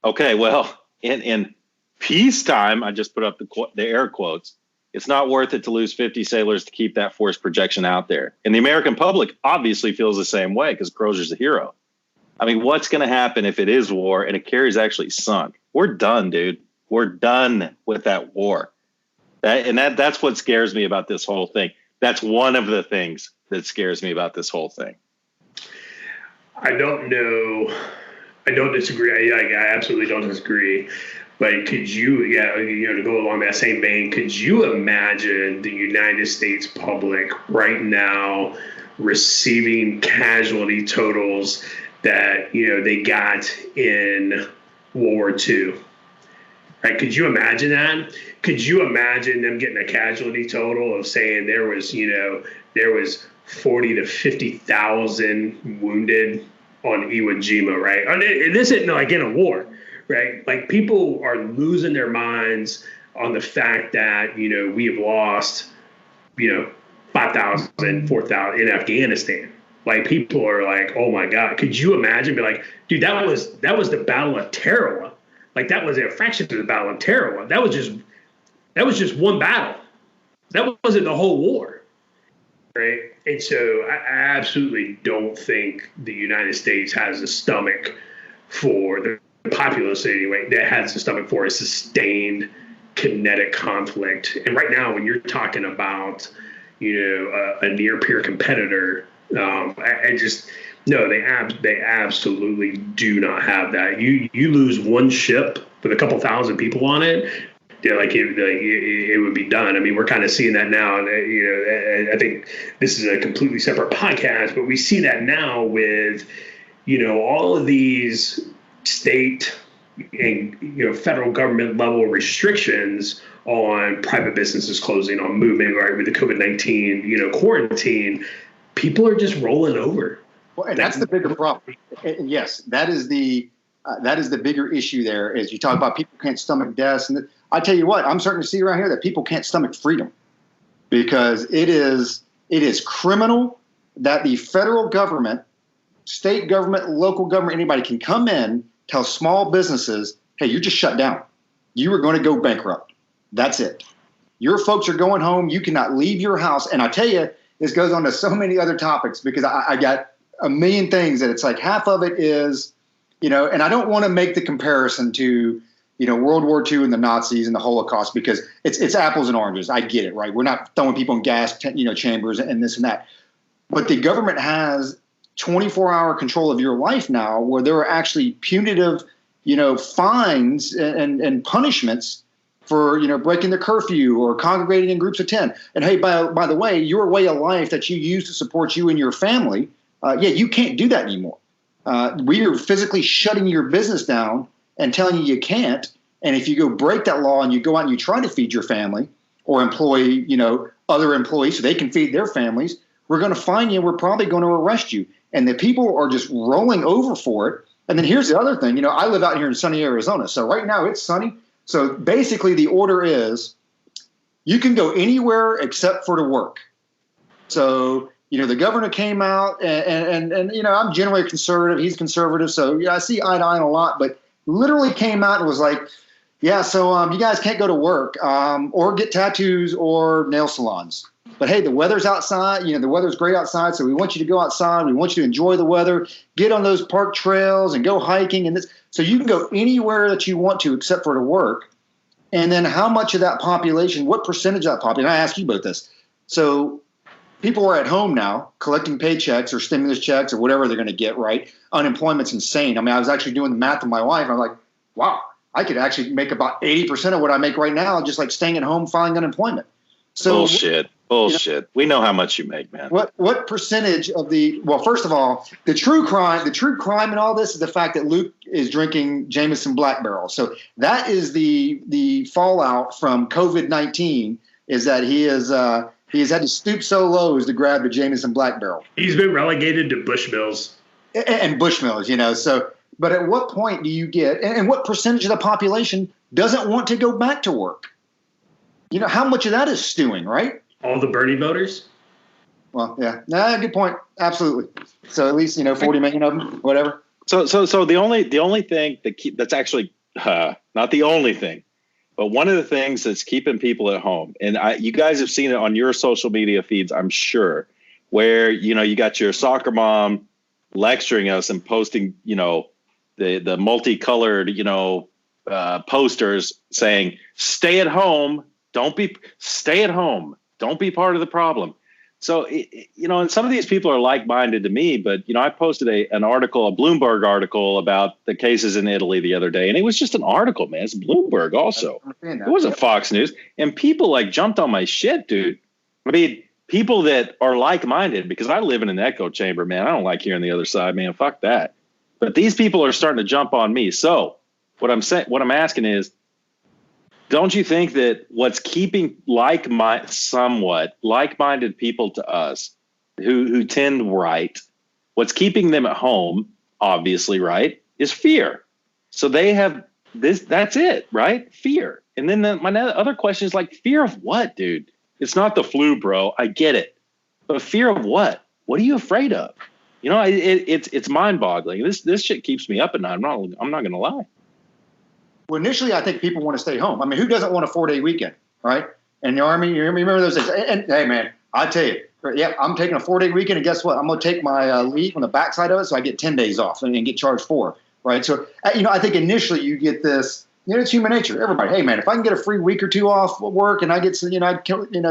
Speaker 3: Okay, well, in peacetime, I just put up the air quotes, it's not worth it to lose 50 sailors to keep that force projection out there. And the American public obviously feels the same way because Crozier's a hero. I mean, what's going to happen if it is war and a carrier's actually sunk? We're done, dude. We're done with that war. That's what scares me about this whole thing. That's one of the things that scares me about this whole thing.
Speaker 2: I don't know. I don't disagree. I absolutely don't disagree. But could you, to go along that same vein, could you imagine the United States public right now receiving casualty totals that, they got in World War II? Right? Could you imagine that? Could you imagine them getting a casualty total of saying there was 40 to 50,000 wounded on Iwo Jima, right? And this isn't like in a war, right? Like people are losing their minds on the fact that, we have lost, 5,000, 4,000 in Afghanistan. Like people are like, oh my God, could you imagine? Be like, dude, that was the Battle of Tarawa. Like that was a fraction of the Battle of Tarawa. That was just one battle. That wasn't the whole war. Right. And so I absolutely don't think the United States has a stomach for the populace anyway, that has a stomach for a sustained kinetic conflict. And right now, when you're talking about, a near peer competitor, they absolutely do not have that. You lose one ship with a couple thousand people on it. It would be done. I mean, we're kind of seeing that now. And, I think this is a completely separate podcast, but we see that now with, all of these state and, federal government level restrictions on private businesses closing, on movement, right, with the COVID-19, quarantine. People are just rolling over.
Speaker 4: Well, and that's the bigger problem. And yes, that is the bigger issue there. Is you talk about people can't stomach deaths, and I tell you what, I'm starting to see around here that people can't stomach freedom, because it is criminal that the federal government, state government, local government, anybody can come in, tell small businesses, hey, you just shut down. You are going to go bankrupt. That's it. Your folks are going home. You cannot leave your house. And I tell you, this goes on to so many other topics because I got a million things that it's like half of it is, and I don't want to make the comparison to, World War II and the Nazis and the Holocaust because it's apples and oranges. I get it, right? We're not throwing people in gas, chambers and this and that. But the government has 24-hour control of your life now where there are actually punitive, fines and punishments for, breaking the curfew or congregating in groups of 10. And hey, by the way, your way of life that you use to support you and your family, you can't do that anymore. We are physically shutting your business down and telling you can't. And if you go break that law and you go out and you try to feed your family or employ, other employees so they can feed their families, we're going to fine you. We're probably going to arrest you. And the people are just rolling over for it. And then here's the other thing. I live out here in sunny Arizona. So right now it's sunny. So basically the order is you can go anywhere except for to work. So, the governor came out and I'm generally conservative. He's conservative. So I see eye to eye on a lot, but literally came out and was like, yeah, so you guys can't go to work or get tattoos or nail salons. But hey, the weather's outside. The weather's great outside. So we want you to go outside. We want you to enjoy the weather, get on those park trails and go hiking. And so you can go anywhere that you want to except for to work. And then how much of that population, what percentage of that population, I ask you about this. So people are at home now collecting paychecks or stimulus checks or whatever they're going to get, right? Unemployment's insane. I mean, I was actually doing the math with my wife. I'm like, wow, I could actually make about 80% of what I make right now just like staying at home filing unemployment. So
Speaker 3: Bullshit. We know how much you make, man.
Speaker 4: What percentage of well, first of all, the true crime in all this is the fact that Luke is drinking Jameson Black Barrel. So that is the fallout from COVID-19 is that he has had to stoop so low as to grab the Jameson Black Barrel.
Speaker 2: He's been relegated to Bushmills.
Speaker 4: And Bushmills, so but at what point do you get and what percentage of the population doesn't want to go back to work? How much of that is stewing, right?
Speaker 2: All the Bernie voters?
Speaker 4: Well, yeah. Good point. Absolutely. So at least, 40 million of them, whatever.
Speaker 3: So the only thing that's actually not the only thing, but one of the things that's keeping people at home, and you guys have seen it on your social media feeds, I'm sure, where, you got your soccer mom lecturing us and posting, the multicolored, posters saying, stay at home. Stay at home. Don't be part of the problem. So, and some of these people are like-minded to me, but, I posted a Bloomberg article about the cases in Italy the other day, and it was just an article, man. It's Bloomberg also. It wasn't Fox News. And people jumped on my shit, dude. I mean, people that are like-minded, because I live in an echo chamber, man. I don't like hearing the other side, man. Fuck that. But these people are starting to jump on me. So what I'm asking is, don't you think that what's keeping somewhat like-minded people to us who tend right, what's keeping them at home, obviously, right, is fear. So they have this, that's it, right? Fear. And then my other question is fear of what, dude? It's not the flu, bro. I get it. But fear of what? What are you afraid of? It's mind-boggling. This shit keeps me up at night. I'm not going to lie.
Speaker 4: Well, initially, I think people want to stay home. I mean, who doesn't want a 4-day weekend, right? And you remember those days. And hey, man, I tell you, yeah, I'm taking a 4-day weekend, and guess what? I'm going to take my leave on the backside of it, so I get 10 days off and get charged 4, right? So, I think initially you get this. It's human nature. Everybody, hey, man, if I can get a free week or two off work, and I get to,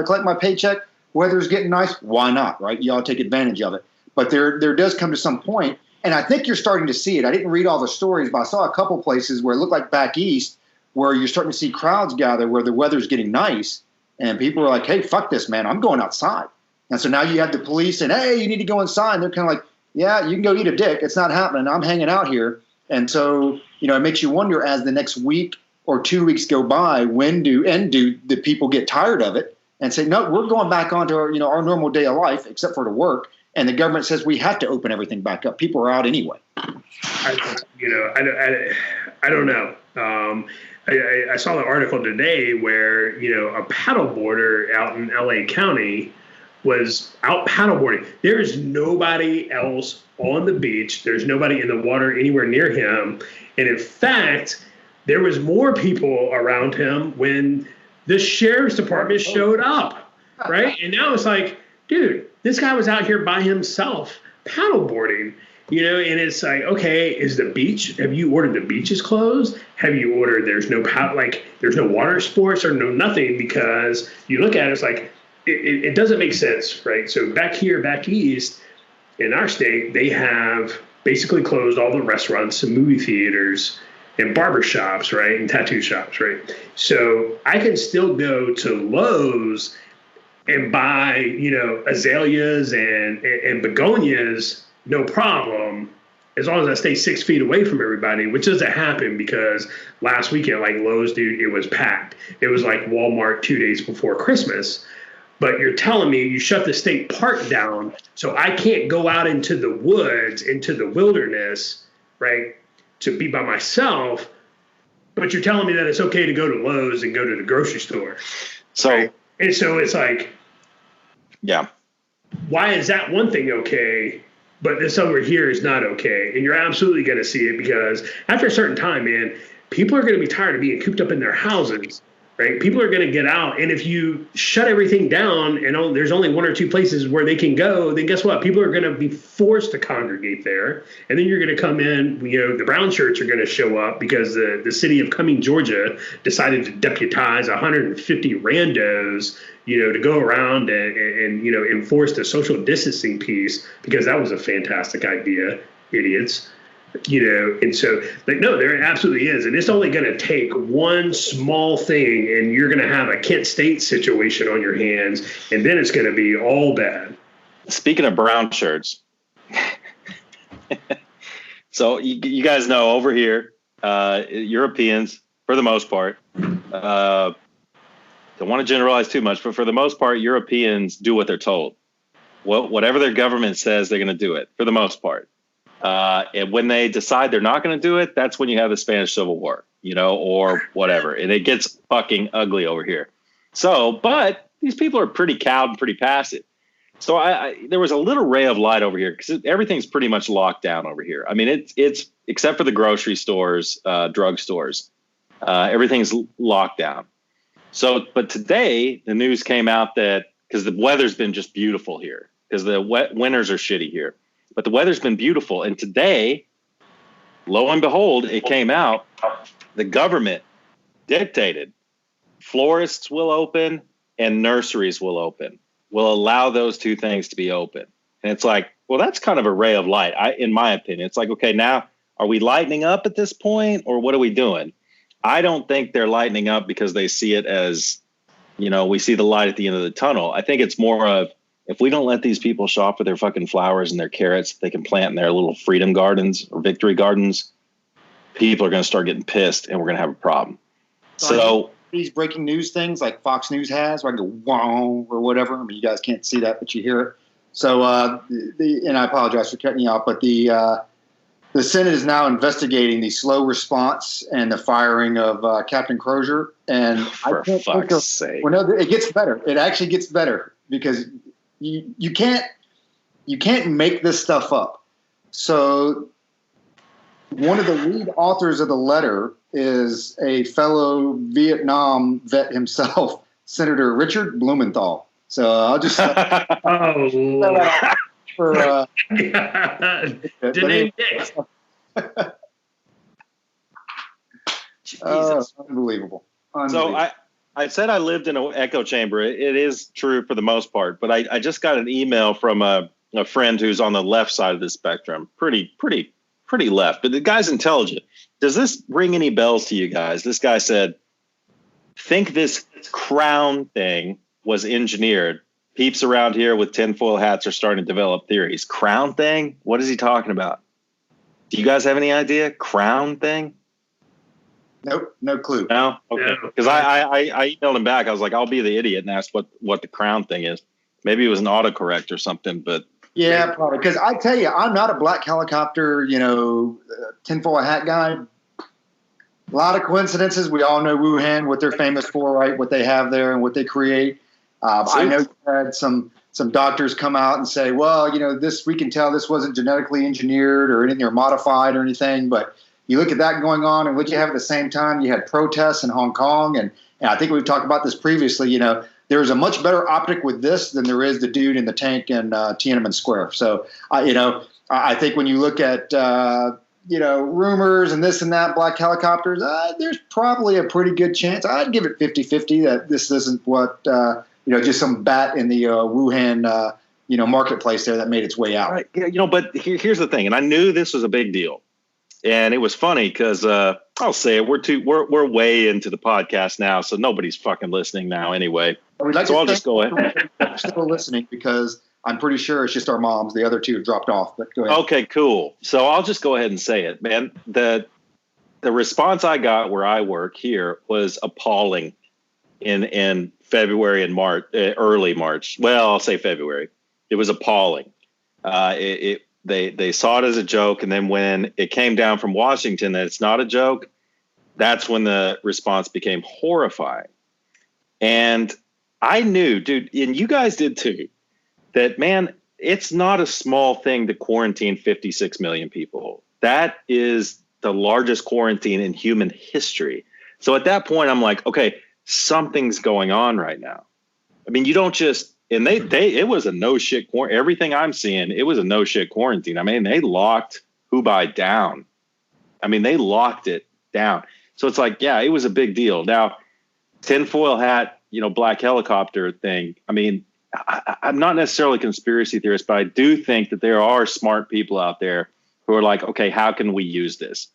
Speaker 4: collect my paycheck, weather's getting nice, why not, right? You ought to take advantage of it. But there does come to some point. And I think you're starting to see it. I didn't read all the stories, but I saw a couple places where it looked like back east where you're starting to see crowds gather where the weather's getting nice. And people are like, hey, fuck this, man. I'm going outside. And so now you have the police saying, hey, you need to go inside. And they're kind of like, yeah, you can go eat a dick. It's not happening. I'm hanging out here. And so, it makes you wonder as the next week or 2 weeks go by, when do the people get tired of it and say, no, we're going back onto our normal day of life, except for to work. And the government says we have to open everything back up. People are out anyway.
Speaker 2: I don't know. I saw an article today where, a paddleboarder out in LA County was out paddleboarding. There's nobody else on the beach. There's nobody in the water anywhere near him. And in fact, there was more people around him when the sheriff's department showed up, right? And now it's like, dude, this guy was out here by himself paddleboarding, you know, and it's like, okay, is the beach, have you ordered the beaches closed? Have you ordered, there's no water sports or no nothing, because you look at it, it's like, it doesn't make sense, right? So back east in our state, they have basically closed all the restaurants and movie theaters and barber shops, right? And tattoo shops, right? So I can still go to Lowe's and buy, you know, azaleas and begonias, no problem, as long as I stay 6 feet away from everybody, which doesn't happen because last weekend, like Lowe's, dude, it was packed. It was like Walmart 2 days before Christmas. But you're telling me you shut the state park down so I can't go out into the woods, into the wilderness, right, to be by myself, but you're telling me that it's okay to go to Lowe's and go to the grocery store.
Speaker 3: So,
Speaker 2: right? And so it's like,
Speaker 3: yeah,
Speaker 2: why is that one thing okay, but this over here is not okay? And you're absolutely going to see it, because after a certain time, man, people are going to be tired of being cooped up in their houses, right? People are going to get out. And if you shut everything down and there's only 1 or 2 places where they can go, then guess what? People are going to be forced to congregate there. And then you're going to come in, you know, the brown shirts are going to show up because the city of Cumming, Georgia decided to deputize 150 randos, you know, to go around and you know, enforce the social distancing piece, because that was a fantastic idea, idiots. You know, and so, like, no, there absolutely is. And it's only going to take one small thing, and you're going to have a Kent State situation on your hands, and then it's going to be all bad.
Speaker 3: Speaking of brown shirts, so you guys know over here, Europeans, for the most part, don't want to generalize too much, but for the most part, Europeans do what they're told. Whatever their government says, they're going to do it, for the most part. And when they decide they're not going to do it, that's when you have the Spanish Civil War, you know, or whatever. And it gets fucking ugly over here. So, but these people are pretty cowed and pretty passive. So there was a little ray of light over here, because everything's pretty much locked down over here. I mean, it's except for the grocery stores, drug stores, everything's locked down. So, but today the news came out that, because the weather's been just beautiful here, because the winters are shitty here. But the weather's been beautiful. And today, lo and behold, it came out, the government dictated florists will open and nurseries will open, will allow those two things to be open. And it's like, well, that's kind of a ray of light, in my opinion. It's like, okay, now are we lightening up at this point, or what are we doing? I don't think they're lightening up because they see it as, you know, we see the light at the end of the tunnel. I think it's more of, if we don't let these people shop for their fucking flowers and their carrots they can plant in their little freedom gardens or victory gardens, people are going to start getting pissed, and we're going to have a problem. So
Speaker 4: these breaking news things like Fox News has, where I go, wow, or whatever. I mean, you guys can't see that, but you hear it. So, and I apologize for cutting you off, but the Senate is now investigating the slow response and the firing of Captain Crozier. And
Speaker 3: for fuck's sake.
Speaker 4: Well, no, it gets better. It actually gets better, because you can't make this stuff up. So one of the lead authors of the letter is a fellow Vietnam vet himself, Senator Richard Blumenthal. So I'll just for Jesus, unbelievable.
Speaker 3: So I said I lived in an echo chamber. It is true for the most part, but I just got an email from a friend who's on the left side of the spectrum, pretty left, but the guy's intelligent. Does this ring any bells to you guys? This guy said, think this crown thing was engineered. Peeps around here with tinfoil hats are starting to develop theories. Crown thing? What is he talking about? Do you guys have any idea? Crown thing?
Speaker 4: Nope, no clue.
Speaker 3: No? Okay. Because I emailed him back. I was like, I'll be the idiot and ask what the crown thing is. Maybe it was an autocorrect or something, but.
Speaker 4: Yeah, probably. Because I tell you, I'm not a black helicopter, tinfoil hat guy. A lot of coincidences. We all know Wuhan, what they're famous for, right? What they have there and what they create. I know you had some doctors come out and say, well, we can tell this wasn't genetically engineered or anything or modified or anything, but you look at that going on, and what you have at the same time, you had protests in Hong Kong, and And I think we've talked about this previously. There's a much better optic with this than there is the dude in the tank in Tiananmen Square. So, I think when you look at, rumors and this and that, black helicopters, there's probably a pretty good chance. I'd give it 50-50 that this isn't what, just some bat in the Wuhan, marketplace there that made its way out.
Speaker 3: Right. Yeah, but here's the thing. And I knew this was a big deal. And it was funny because I'll say it. We're way into the podcast now, so nobody's fucking listening now anyway. So I'll just go ahead.
Speaker 4: Still listening because I'm pretty sure it's just our moms. The other two have dropped off. But go ahead.
Speaker 3: Okay, cool. So I'll just go ahead and say it, man. The response I got where I work here was appalling in February and March, early March. Well, I'll say February. It was appalling. They saw it as a joke, and then when it came down from Washington that it's not a joke, that's when the response became horrifying. And I knew, dude, and you guys did too, that, man, it's not a small thing to quarantine 56 million people. That is the largest quarantine in human history. So at that point, I'm like, okay, something's going on right now. I mean, you don't just, and it was a no shit quarantine. Everything I'm seeing, it was a no shit quarantine. I mean, they locked Hubei down. I mean, they locked it down. So it's like, yeah, it was a big deal. Now, tinfoil hat, black helicopter thing. I mean, I'm not necessarily a conspiracy theorist, but I do think that there are smart people out there who are like, okay, how can we use this?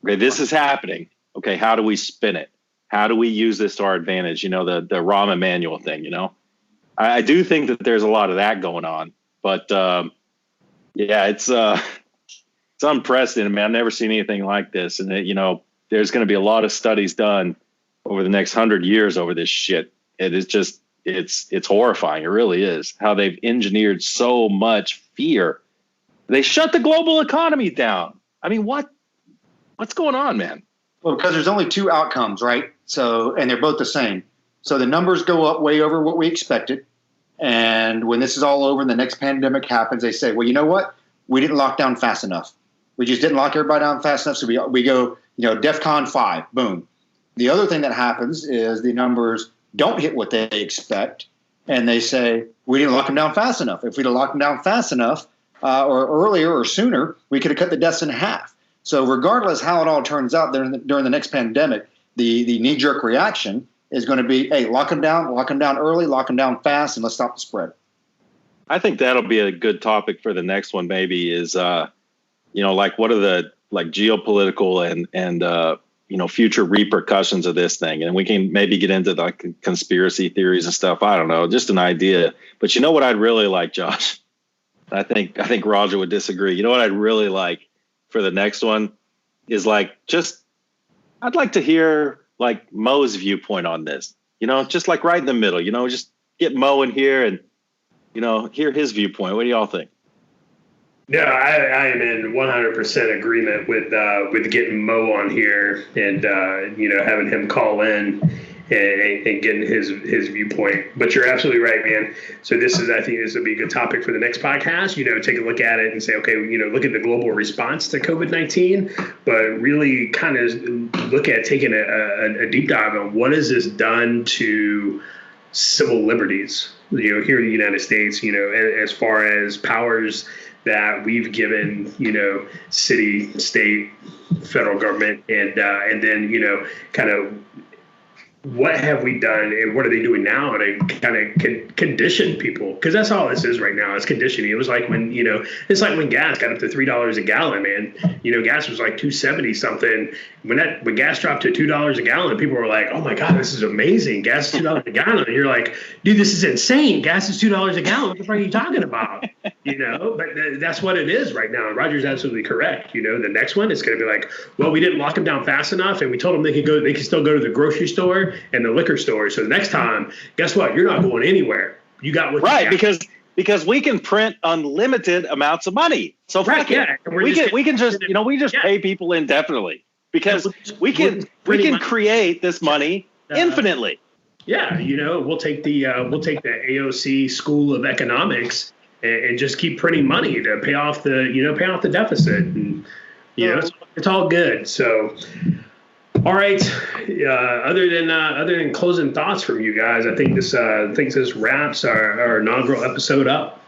Speaker 3: Okay, this is happening. Okay, how do we spin it? How do we use this to our advantage? The Rahm Emanuel thing, I do think that there's a lot of that going on, but yeah, it's unprecedented, man. I've never seen anything like this. And there's going to be a lot of studies done over the next 100 years over this shit. It is just, it's horrifying. It really is how they've engineered so much fear. They shut the global economy down. I mean, what's going on, man?
Speaker 4: Well, because there's only two outcomes, right? So, and they're both the same. So the numbers go up way over what we expected. And when this is all over and the next pandemic happens, they say, well, you know what? We didn't lock down fast enough. We just didn't lock everybody down fast enough. So we go, DEFCON 5, boom. The other thing that happens is the numbers don't hit what they expect. And they say, we didn't lock them down fast enough. If we'd have locked them down fast enough or earlier or sooner, we could have cut the deaths in half. So regardless how it all turns out during the next pandemic, the knee-jerk reaction is going to be, hey, lock them down early, lock them down fast, and let's stop the spread.
Speaker 3: I think that'll be a good topic for the next one, maybe, is, like what are the geopolitical and future repercussions of this thing. And we can maybe get into conspiracy theories and stuff. I don't know, just an idea. But you know what I'd really like, Josh? I think Roger would disagree. You know what I'd really like for the next one is I'd like to hear Mo's viewpoint on this, just right in the middle, just get Mo in here and, hear his viewpoint. What do y'all think?
Speaker 2: No, I am in 100% agreement with getting Mo on here and, having him call in and getting his viewpoint. But you're absolutely right, man. So I think this would be a good topic for the next podcast, take a look at it and say, okay, look at the global response to COVID-19, but really kind of look at taking a deep dive on what has this done to civil liberties, here in the United States, as far as powers that we've given, city, state, federal government, and then, kind of what have we done and what are they doing now to kind of condition people? Because that's all this is right now. It's conditioning. It was like when, it's like when gas got up to $3 a gallon, man. Gas was like $2.70 something. When gas dropped to $2 a gallon, people were like, oh my God, this is amazing. Gas is $2 a gallon. And you're like, dude, this is insane. Gas is $2 a gallon. What the fuck are you talking about? But that's what it is right now. And Roger's absolutely correct. The next one is going to be like, well, we didn't lock them down fast enough. And we told them they could still go to the grocery store and the liquor store. So next time, guess what? You're not going anywhere. You got what
Speaker 3: right,
Speaker 2: you got.
Speaker 3: because we can print unlimited amounts of money. So
Speaker 2: right, yeah.
Speaker 3: we can just pay people indefinitely because we can create this money infinitely.
Speaker 2: Yeah, we'll take the AOC School of Economics and just keep printing money to pay off the deficit, and it's all good. So All right. Other than closing thoughts from you guys, I think this wraps our inaugural episode up.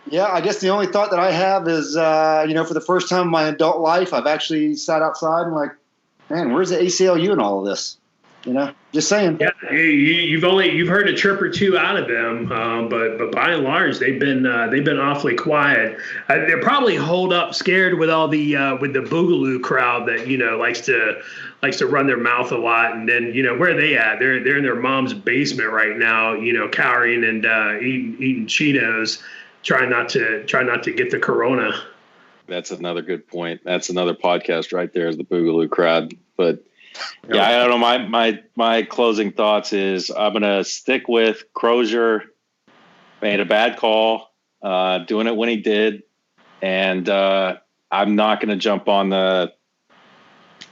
Speaker 4: Yeah, I guess the only thought that I have is, for the first time in my adult life, I've actually sat outside and like, man, where's the ACLU in all of this? Just saying.
Speaker 2: Yeah, you've heard a chirp or two out of them, but by and large, they've been awfully quiet. They're probably holed up, scared with all the with the boogaloo crowd that likes to run their mouth a lot. And then where are they at? They're in their mom's basement right now, cowering and eating Cheetos, trying not to get the corona.
Speaker 3: That's another good point. That's another podcast right there, is the boogaloo crowd. But yeah, I don't know. My closing thoughts is I'm gonna stick with Crozier. Made a bad call, doing it when he did, and I'm not gonna jump on the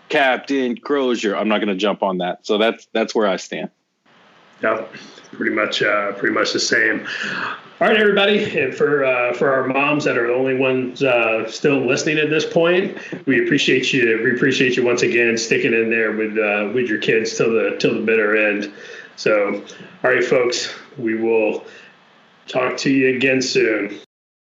Speaker 3: Captain Crozier. I'm not gonna jump on that. So that's where I stand.
Speaker 2: Yeah, pretty much the same. All right, everybody, and for our moms that are the only ones still listening at this point, we appreciate you. We appreciate you once again sticking in there with your kids till the bitter end. So, all right, folks, we will talk to you again soon.